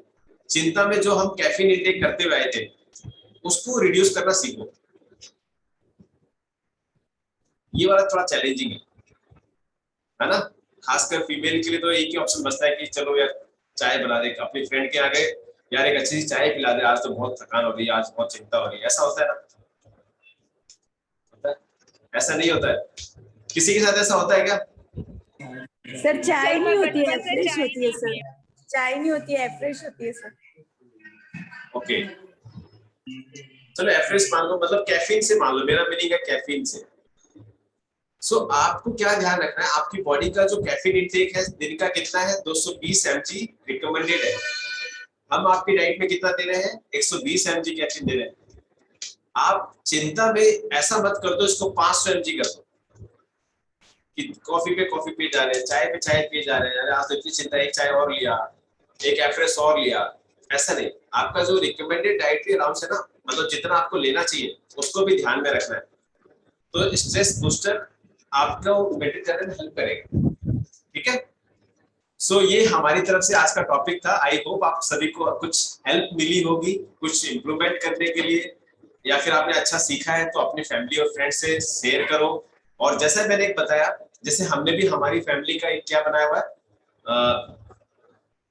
चिंता में जो हम कैफीन इंटेक करते हुए आए थे, उसको रिड्यूस करना सीखो। ये वाला थोड़ा चैलेंजिंग है ना, खासकर फीमेल के लिए तो एक ही ऑप्शन बचता है कि चलो यार चाय बना दे, अपनी फ्रेंड के आगे यार एक अच्छी सी चाय पिला दे, आज तो बहुत थकान हो रही है, आज बहुत चिंता हो रही है। ऐसा होता है ना? ऐसा नहीं होता है? किसी के साथ ऐसा होता है क्या? सर चाय नहीं होती है, फ्रेश होती है सर। चाय नहीं होती है, फ्रेश होती है सर। ओके, चलो एफ्रेश मान लो, मतलब कैफीन से मान लो, मेरा मीनिंग है कैफीन से। सो आपको क्या ध्यान रखना है, आपकी बॉडी का जो कैफीन इंटेक है दिन का कितना है, 220 mg रिकमेंडेड है। हम आपकी डाइट में कितना दे रहे हैं, 120 mg कैफीन दे रहे हैं। आप चिंता में ऐसा मत कर दो इसको 500 mg कर दो कि कॉफी पे कॉफी पी जा रहे हैं, चाय पे चाय पी जा रहे हैं, अरे आज तो इतनी चिंता, एक चाय और लिया, एक एफ्रेश और लिया। ऐसा नहीं, आपका जो रिकमेंडेड डाइटरी अलाउंस है ना, मतलब जितना आपको लेना चाहिए उसको भी ध्यान में रखना है। तो स्ट्रेस बूस्टर आपको मेंटेन करने में हेल्प करेगा, ठीक है। सो ये हमारी तरफ से आज का टॉपिक था। आई होप आप सभी को कुछ हेल्प मिली होगी, कुछ इम्प्रूवमेंट करने के लिए, या फिर आपने अच्छा सीखा है तो अपनी फैमिली और फ्रेंड से शेयर करो। और जैसा मैंने एक बताया, जैसे हमने भी हमारी फैमिली का एक क्या बनाया हुआ है,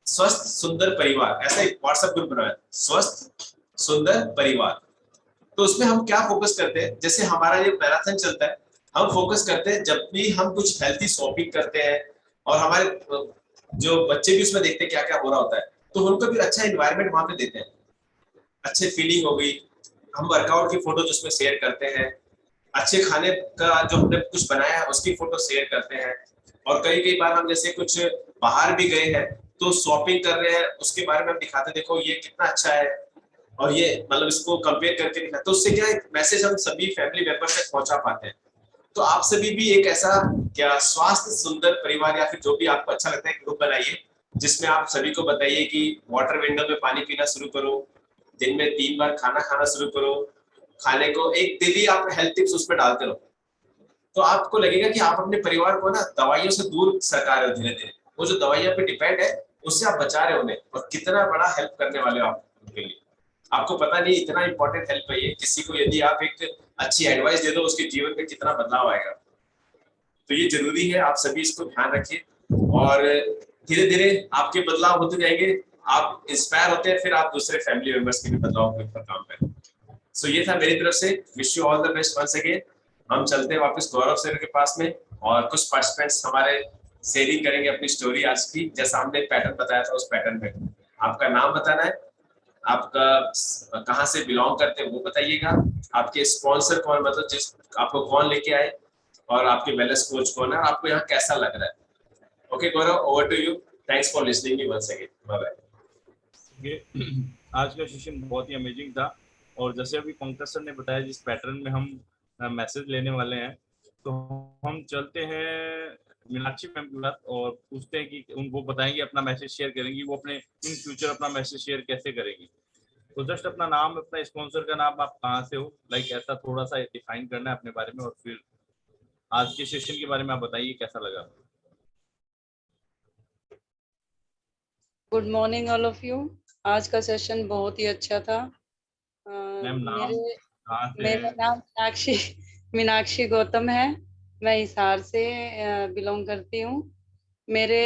स्वस्थ सुंदर परिवार, ऐसा एक व्हाट्सएप ग्रुप बनाया, स्वस्थ सुंदर परिवार। तो उसमें हम क्या फोकस करते हैं, जैसे हमारा ये मैराथन चलता है, हम फोकस करते हैं जब भी हम कुछ हेल्थी शॉपिंग करते हैं और हमारे जो बच्चे भी उसमें देखते हैं क्या क्या हो रहा होता है, तो उनको भी अच्छा एनवायरनमेंट वहां पे देते हैं, अच्छे फीलिंग हो गई। हम वर्कआउट की फोटो उसमें शेयर करते हैं, अच्छे खाने का जो हमने कुछ बनाया है उसकी फोटो शेयर करते हैं। और कई बार हम जैसे कुछ बाहर भी गए हैं तो शॉपिंग कर रहे हैं, उसके बारे में हम दिखाते, देखो ये कितना अच्छा है, और ये मतलब इसको कंपेयर करके दिखाते, तो उससे क्या एक मैसेज हम सभी फैमिली मेंबर्स तक पहुंचा पाते हैं। तो आप सभी भी एक ऐसा क्या स्वास्थ्य सुंदर परिवार या फिर जो भी आपको अच्छा लगता है ग्रुप बनाइए, जिसमें आप सभी को बताइए कि वाटर विंडो में पानी पीना शुरू करो, दिन में 3 बार खाना खाना शुरू करो, खाने को एक डेली आप हेल्थ टिप्स उसमें डालते रहो, तो आपको लगेगा कि आप अपने परिवार को ना दवाइयों से दूर सरका रहे हो धीरे धीरे। वो जो दवाइयां पे डिपेंड है उससे आप बचा रहे हो उन्हें, और कितना बड़ा हेल्प करने वाले हो आप उनके लिए, आपको पता नहीं इतना इंपॉर्टेंट हेल्प है ये। किसी को यदि आप एक अच्छी एडवाइस दे दो, उसके जीवन में कितना बदलाव आएगा। तो ये जरूरी है, आप सभी इसको ध्यान रखिए, और धीरे धीरे आपके बदलाव होते जाएंगे, आप इंस्पायर होते हैं, फिर आप दूसरे फैमिली मेंबर्स के भी बदलाव के ऊपर काम करें। सो ये था मेरी तरफ से, wish you all the best once again. हम चलते हैं वापस गौरव सर के पास में, और कुछ पार्टिसिपेंट्स हमारे शेयरिंग करेंगे अपनी स्टोरी आज की, जैसा हमने पैटर्न बताया था उस पैटर्न में। आपका नाम बताना है, आपका कहाँ से बिलोंग करते हैं वो बताइएगा, आपके स्पॉन्सर कौन, मतलब जिस आपको कौन लेके आए, और आपके वेलनेस कोच कौन है, आपको यहाँ कैसा लग रहा है। Okay Gaurav, over to you. Thanks for listening me once again, bye bye. आज का सेशन बहुत ही अमेजिंग था, और जैसे अभी पंकज सर ने बताया जिस पैटर्न में हम मैसेज लेने वाले हैं, तो हम चलते हैं मीनाक्षी मैम के पास और पूछते हैं कि उनको बताएंगे, अपना मैसेज शेयर करेंगी, वो अपने इन फ्यूचर अपना मैसेज शेयर कैसे करेंगी। तो जस्ट अपना नाम, अपना स्पॉन्सर का नाम, आप कहाँ से हो, लाइक ऐसा थोड़ा सा डिफाइन करना है अपने बारे में, और फिर आज के सेशन के बारे में आप बताइए कैसा लगा। Good morning all of you. आज का सेशन बहुत ही अच्छा था। मेरा नाम मीनाक्षी गौतम है। मैं हिसार से बिलोंग करती हूँ। मेरे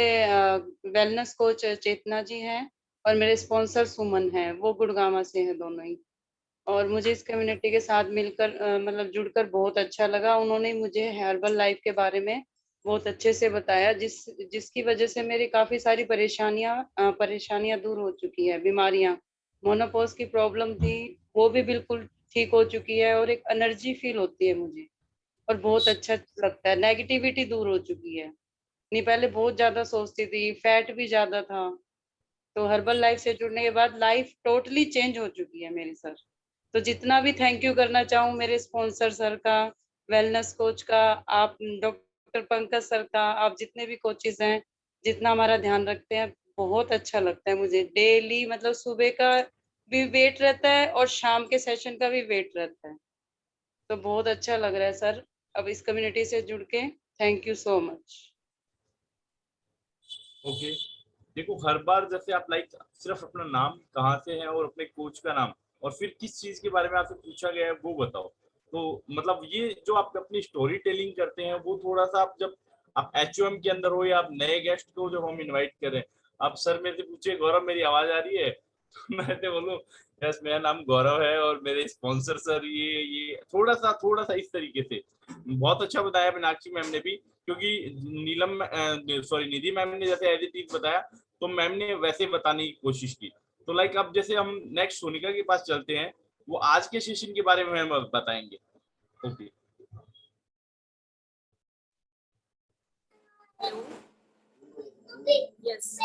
वेलनेस कोच चेतना जी हैं, और मेरे स्पॉन्सर सुमन हैं, वो गुड़गामा से हैं दोनों ही। और मुझे इस कम्युनिटी के साथ मिलकर मतलब जुड़कर बहुत अच्छा लगा। उन्होंने मुझे हर्बल लाइफ के बारे में बहुत अच्छे से बताया, जिसकी वजह से मेरी काफी सारी परेशानियां दूर हो चुकी है। बीमारियां, मोनोपॉज की प्रॉब्लम थी, वो भी बिल्कुल ठीक हो चुकी है, और एक एनर्जी फील होती है मुझे, और बहुत अच्छा लगता है। नेगेटिविटी दूर हो चुकी है। नहीं, पहले बहुत ज्यादा सोचती थी, फैट भी ज्यादा था। तो हर्बल लाइफ से जुड़ने के बाद लाइफ टोटली चेंज हो चुकी है मेरी सर। तो जितना भी थैंक यू करना चाहूँ मेरे स्पॉन्सर सर का, वेलनेस कोच का, आप डॉक्टर पंकज सर का, आप जितने भी कोचेस हैं, जितना हमारा ध्यान रखते हैं, बहुत अच्छा लगता है मुझे। डेली मतलब सुबह का भी वेट रहता है और शाम के सेशन का भी वेट रहता है। तो बहुत अच्छा लग रहा है सर अब इस कम्युनिटी से जुड़ के। Thank you so much. Okay, देखो हर बार जैसे आप लाइक सिर्फ अपना नाम, कहाँ से है, और अपने कोच का नाम, और फिर किस चीज के बारे में आपसे पूछा गया है वो बताओ। तो मतलब ये जो आप अपनी स्टोरी टेलिंग करते हैं, वो थोड़ा सा आप जब आप HOM के अंदर हो, या आप नए गेस्ट को जब हम इनवाइट करें, आप सर मेरे से पूछे गौरव मेरी आवाज आ रही है, तो मैं तो बोलूँ यस मेरा नाम गौरव है, और मेरे स्पॉन्सर सर ये थोड़ा सा इस तरीके से। बहुत अच्छा बताया मीनाक्षी मैम ने भी, क्योंकि निधि मैम ने जैसे एज इट इज बताया, तो मैम ने वैसे बताने की कोशिश की। तो लाइक अब जैसे हम नेक्स्ट सोनिका के पास चलते हैं, वो आज के सेशन के बारे में हम बताएंगे। ओके यस,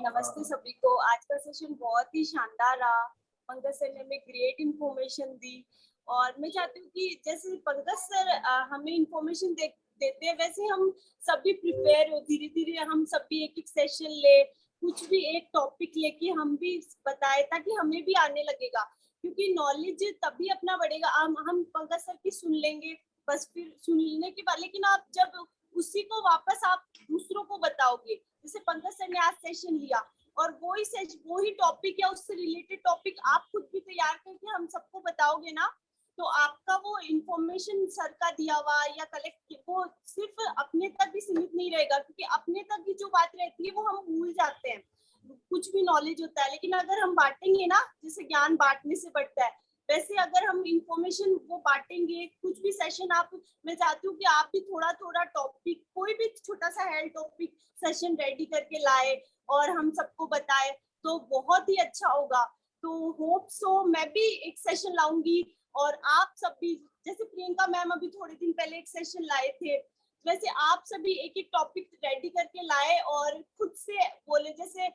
नमस्ते सभी को। आज का सेशन बहुत ही शानदार रहा। पंकज सर ने हमें ग्रेट इंफॉर्मेशन दी, और मैं चाहती हूँ कि जैसे पंकज सर हमें इंफॉर्मेशन देते हैं, वैसे हम सभी प्रिपेयर हो, धीरे धीरे हम सभी एक एक सेशन ले, कुछ भी एक टॉपिक लेके हम भी बताए, ताकि हमें भी आने लगेगा। क्योंकि नॉलेज तभी अपना बढ़ेगा। हम पंकज सर की सुन लेंगे बस, फिर सुनने के बाद, लेकिन आप जब उसी को वापस आप दूसरों को बताओगे, जैसे पंकज सर ने आज सेशन लिया, और वही टॉपिक या उससे रिलेटेड टॉपिक आप खुद भी तैयार करके हम सबको बताओगे ना, तो आपका वो इंफॉर्मेशन सर का दिया हुआ या कलेक्ट, वो सिर्फ अपने तक भी सीमित नहीं रहेगा, क्योंकि अपने तक की जो बात रहती है वो हम भूल जाते हैं। कुछ भी नॉलेज होता है, लेकिन अगर हम बांटेंगे ना, जैसे ज्ञान बांटने से बढ़ता है, वैसे अगर हम इंफॉर्मेशन वो बांटेंगे, कुछ भी सेशन आप, मैं चाहती हूँ कि आप भी थोड़ा थोड़ा टॉपिक, कोई भी छोटा सा हेल्थ टॉपिक सेशन रेडी करके लाए और हम सबको बताए, तो बहुत ही अच्छा होगा। तो होप सो मैं भी एक सेशन लाऊंगी, और आप सब भी, जैसे प्रियंका मैम अभी थोड़े दिन पहले एक सेशन लाए थे, वैसे आप सभी एक एक टॉपिक रेडी करके लाए और खुद से बोले। जैसे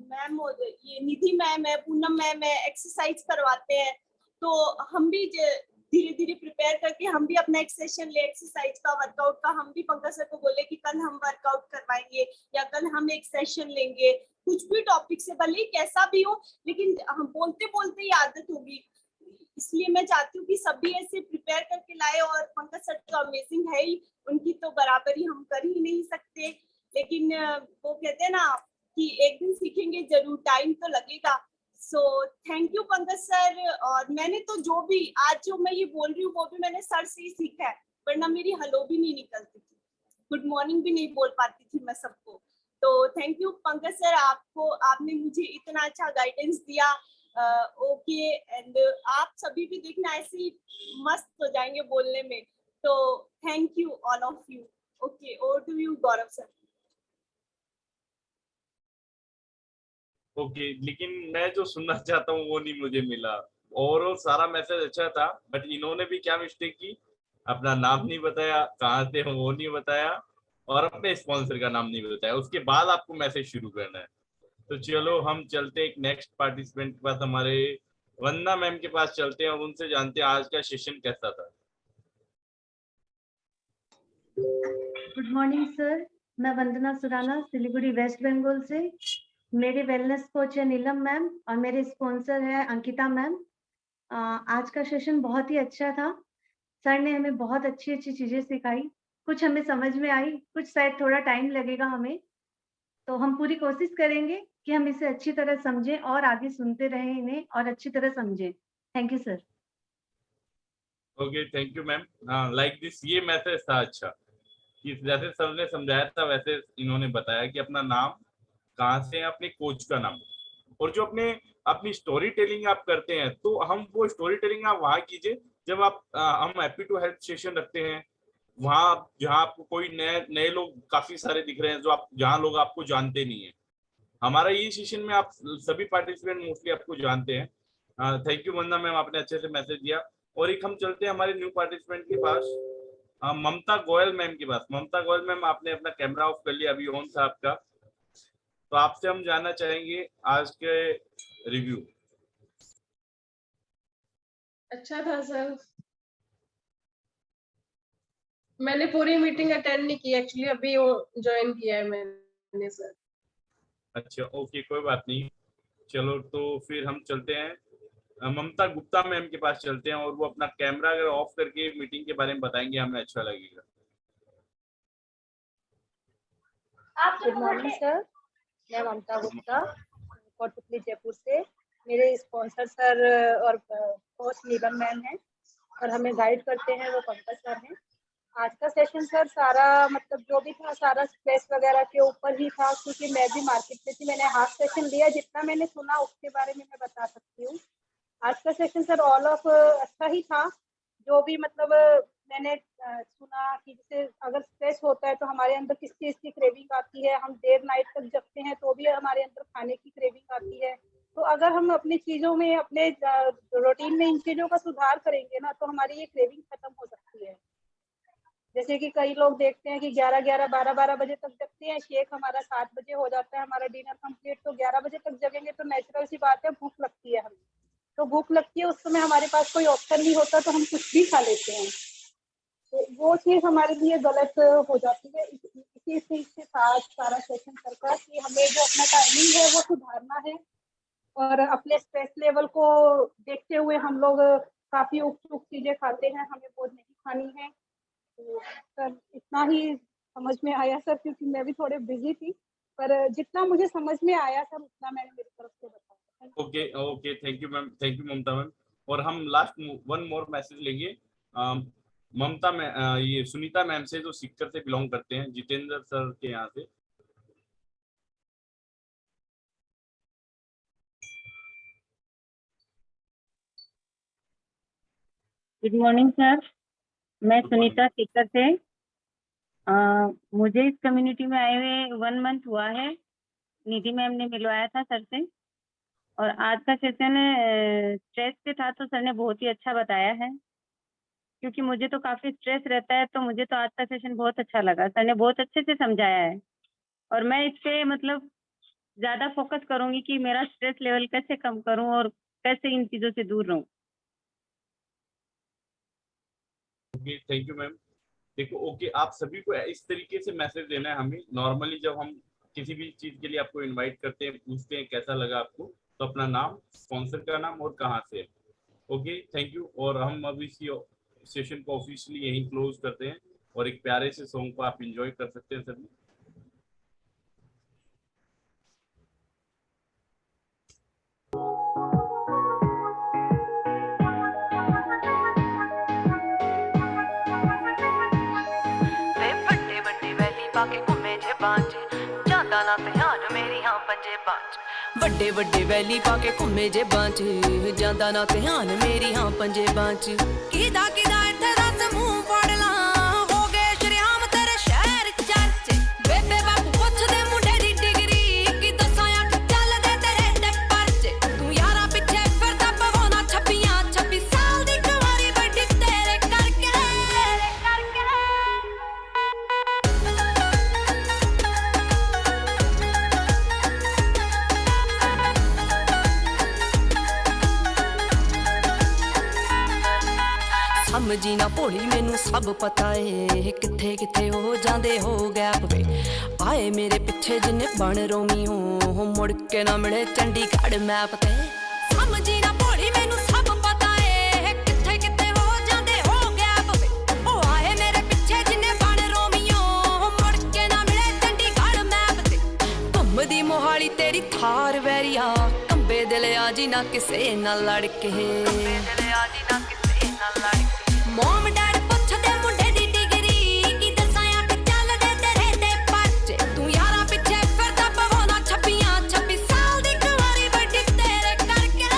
मैम, ये निधि मैम है, पूनम मैम है, एक्सरसाइज करवाते हैं, तो हम भी धीरे धीरे प्रिपेयर करके हम भी अपना एक सेशन ले एक्सरसाइज का, वर्कआउट का। हम भी पंकज सर को बोले कि कल हम वर्कआउट करवाएंगे, या कल हम एक सेशन लेंगे, कुछ भी टॉपिक से, भले कैसा भी हो, लेकिन हम बोलते बोलते ही आदत होगी। इसलिए मैं चाहती हूँ कि सभी ऐसे प्रिपेयर करके लाए, और पंकज सर तो अमेजिंग है ही, उनकी तो बराबरी हम कर ही नहीं सकते। लेकिन वो कहते हैं ना कि एक दिन सीखेंगे जरूर, टाइम तो लगेगा। So thank you Pankaj sir. और मैंने तो जो भी आज जो मैं ये बोल रही हूँ, वो भी मैंने सर से ही सीखा है, वरना मेरी हेलो भी नहीं निकलती थी, गुड मॉर्निंग भी नहीं बोल पाती थी मैं सबको। तो थैंक यू पंकज सर, आपने मुझे इतना अच्छा गाइडेंस दिया, ओके एंड आप सभी भी देखना ऐसे ही मस्त हो जाएंगे बोलने में। तो thank you all of you. Okay, over to you Gaurav sir. Okay, लेकिन मैं जो सुनना चाहता हूँ वो नहीं मुझे मिला। ओवरऑल सारा मैसेज अच्छा था, बट इन्होंने भी क्या मिस्टेक की, अपना नाम नहीं बताया, कहाँ से हो वो नहीं बताया, और अपने स्पॉन्सर का नाम नहीं बताया। उसके बाद आपको मैसेज शुरू करना है। तो चलो हम चलते एक नेक्स्ट पार्टिसिपेंट के पास, हमारे वंदना मैम के पास चलते हैं और उनसे जानते हैं आज का सेशन कैसा था। गुड मॉर्निंग सर, मैं वंदना सुराना सिलीगुड़ी वेस्ट बंगाल से। मेरे वेलनेस कोच है नीलम मैम और मेरे स्पॉन्सर है अंकिता मैम। आज का सेशन बहुत ही अच्छा था। सर ने हमें बहुत अच्छी अच्छी चीजें सिखाई, कुछ हमें समझ में आई, कुछ शायद थोड़ा टाइम लगेगा हमें। तो हम पूरी कोशिश करेंगे कि हम इसे अच्छी तरह समझें और आगे सुनते रहें इन्हें और अच्छी तरह समझें। Thank you sir. Okay, thank you ma'am. Like this, ये मैसेज था अच्छा कि जैसे सर ने समझाया था वैसे इन्होंने बताया कि अपना नाम, कहाँ से है, अपने कोच का नाम, और जो अपनी स्टोरी टेलिंग आप करते हैं तो हम वो स्टोरी टेलिंग आप वहाँ कीजिए जब आप हम हैप्पी टू हेल्प सेशन रखते हैं वहाँ, जहाँ आपको कोई नए लोग काफी सारे दिख रहे हैं, जो जहाँ लोग आपको जानते नहीं है। हमारा ये सेशन में आप सभी पार्टिसिपेंट मोस्टली आपको जानते हैं। थैंक यू वंदना मैम, आपने अच्छे से मैसेज दिया। और एक हम चलते हैं हमारे न्यू पार्टिसिपेंट के पास, ममता गोयल मैम के पास। ममता गोयल मैम, आपने अपना कैमरा ऑफ कर लिया, अभी ऑन था आपका, तो आपसे हम जानना चाहेंगे आज के रिव्यू। अच्छा था सर, मैंने पूरी मीटिंग अटेंड नहीं की एक्चुअली, अभी ज्वाइन किया है मैंने सर। अच्छा, ओके, कोई बात नहीं। चलो तो फिर हम चलते हैं ममता गुप्ता मैम के पास चलते हैं, और वो अपना कैमरा अगर ऑफ करके मीटिंग के बारे में बताएंगे हमें अच्छा लगेगा। गुड मॉर्निंग सर, मैं ममता गुप्ता कोटपुतली जयपुर से। मेरे स्पॉन्सर सर और कोच नीलम मैम हैं और हमें गाइड करते हैं वो पंकज सर हैं। आज का सेशन सर सारा मतलब जो भी था सारा स्ट्रेस वगैरह के ऊपर ही था, क्योंकि मैं भी मार्केट में थी। मैंने हाफ सेशन लिया, जितना मैंने सुना उसके बारे में मैं बता सकती हूँ। आज का सेशन सर ऑल ऑफ अच्छा ही था। जो भी मतलब मैंने सुना कि जैसे अगर स्ट्रेस होता है तो हमारे अंदर किस चीज़ की क्रेविंग आती है, हम देर नाइट तक जगते हैं तो भी हमारे अंदर खाने की क्रेविंग आती है। तो अगर हम अपनी चीज़ों में, अपने रूटीन में इन चीज़ों का सुधार करेंगे ना तो हमारी ये क्रेविंग खत्म हो सकती है। जैसे कि कई लोग देखते हैं कि 11 12 बजे तक जगते हैं, शेक हमारा 7 बजे हो जाता है, हमारा डिनर कंप्लीट, तो 11 बजे तक जगेंगे तो नेचुरल सी बात है भूख लगती है हमें। तो भूख लगती है, उस समय हमारे पास कोई ऑप्शन नहीं होता तो हम कुछ भी खा लेते हैं, तो वो चीज़ हमारे लिए गलत हो जाती है। इसी चीज़ से आज सारा सेशन सरकार कि हमें जो अपना टाइमिंग है वो सुधारना है और अपने स्ट्रेस लेवल को देखते हुए हम लोग काफ़ी उप चीज़ें खाते हैं, हमें वो नहीं खानी है। तो सर इतना ही समझ में आया सर, क्योंकि मैं भी थोड़े बिजी थी, पर जितना मुझे समझ में आया सर उतना मैंने मेरी तरफ से बताया। Okay okay, thank you ma'am, thank you Mamta ma'am. और हम लास्ट वन मोर मैसेज लेंगे ममता में ये सुनीता मैम से, जो सीकर से बिलोंग करते हैं, जितेंद्र सर के यहाँ से। गुड मॉर्निंग सर, मैं सुनीता सीकर से। मुझे इस कम्युनिटी में आए हुए 1 मंथ हुआ है। निधि मैम ने मिलवाया था सर से, और आज का सेशन स्ट्रेस पे था तो सर ने बहुत ही अच्छा बताया है, क्योंकि मुझे तो काफी स्ट्रेस रहता है, तो मुझे तो आज का सेशन बहुत अच्छा लगा। सर ने बहुत अच्छे से समझाया है और मैं इस पे मतलब ज्यादा फोकस करूंगी कि मेरा स्ट्रेस लेवल कैसे कम करूं और कैसे इन चीजों से दूर रहूं। Okay, thank you ma'am. देखो ओके, आप सभी को इस तरीके से मैसेज देना है हमें। नॉर्मली जब हम किसी भी चीज के लिए आपको इनवाइट करते हैं, पूछते हैं कैसा लगा आपको, तो अपना नाम, स्पॉन्सर का नाम और कहाँ से। Okay, thank you. और हम अभी इसी सेशन को ऑफिशियली यहीं क्लोज करते हैं और एक प्यारे से सॉन्ग को आप एंजॉय कर सकते हैं सभी। बड़े बड़े वैली पाके घूमे जे बांझे, ज्यादा ना ध्यान मेरे मेरी हाँ पंजेबां च ਵੱਡੇ ਵੱਡੇ ਵੈਲੀ ਪਾ ਕੇ ਘੁੰਮੇ ਜੇਬਾਂ ਚ ਜਾਂਦਾ ਨਾ ਧਿਆਨ ਮੇਰੀ ਹਾਂ ਪੰਜੇਬਾਂ ਚ ਕਿਦਾ ਕਿਦਾ ਇੱਥੇ ਦੱਸ ਮੂੰਹ ਫੜ ਲਾਂ ਹੋ ਗਏ ਸ਼ਰਿਆਮ ਤੇਰੇ ਸ਼ਹਿਰ ਚਰਚੇ ਬੇਬੇ ਬਾਪੂ ਪੁੱਛਦੇ ਮੁੰਡੇ ਦੀ ਡਿਗਰੀ ਕੀ ਦੱਸਾਂ ਅੱਖ ਚੱਲਦੇ ਤੇਰੇ ਤੇ ਪਰਚੇ ਤੂੰ ਯਾਰਾਂ ਪਿੱਛੇ ਫਿਰਦਾ ਪਵਾਉਣਾ 26 ਸਾਲ ਦੀ ਕੁਆਰੀ ਵੱਡੀ ਤੇਰੇ ਕਰਕੇ ਸਮਝੀ ਨਾ ਭੋਲੀ ਮੈਨੂੰ ਸਭ ਪਤਾ ਏ ਕਿੱਥੇ ਕਿੱਥੇ ਹੋ ਜਾਂਦੇ ਹੋ ਗੈਪ ਵੇ ਆਏ ਮੇਰੇ ਪਿੱਛੇ ਜਿੰਨੇ ਬਣ ਰੋਮੀ ਹੋ ਮੁੜ ਕੇ ਨਾ ਮਿਲੇ ਚੰਡੀਗੜ੍ਹ ਮੈਪ ਤੇ ਸਮਝੀ ਨਾ ਭੋਲੀ ਮੈਨੂੰ ਸਭ ਪਤਾ ਏ ਕਿੱਥੇ ਕਿੱਥੇ ਹੋ ਜਾਂਦੇ ਹੋ ਗੈਪ ਵੇ ਉਹ ਆਏ ਮੇਰੇ ਪਿੱਛੇ ਜਿੰਨੇ ਬਣ ਰੋਮੀਓ ਮੁੜ ਕੇ ਨਾ ਮਿਲੇ ਚੰਡੀਗੜ੍ਹ ਮੈਪ ਤੇ ਘੁੰਮਦੀ ਮੋਹਾਲੀ ਤੇਰੀ ਥਾਰ ਵੈਰੀਆ ਕੰਬੇ ਦਿਲ ਆ ਜੀ ਨਾ ਕਿਸੇ ਨਾਲ ਲੜ ਕੇ ਕੰਬੇ ਦਿਲ ਆ ਜੀ ਨਾ ਕਿਸੇ ਨਾਲ ਲੜ ਕੇ ਮੋਮ ਡੈਡ ਪੁੱਛਦੇ ਮੁੰਡੇ ਦੀ ਡਿਗਰੀ ਕੀ ਦੱਸਾਂ ਅੱਖ ਚੱਲਦੇ ਤੇਰੇ ਤੇ ਪਰਚੇ ਤੂੰ ਯਾਰਾਂ ਪਿੱਛੇ ਫਿਰਦਾ ਪਵਾਉਣਾ 26 ਸਾਲ ਦੀ ਕੁਆਰੀ ਵੱਡੀ ਤੇਰੇ ਕਰਕੇ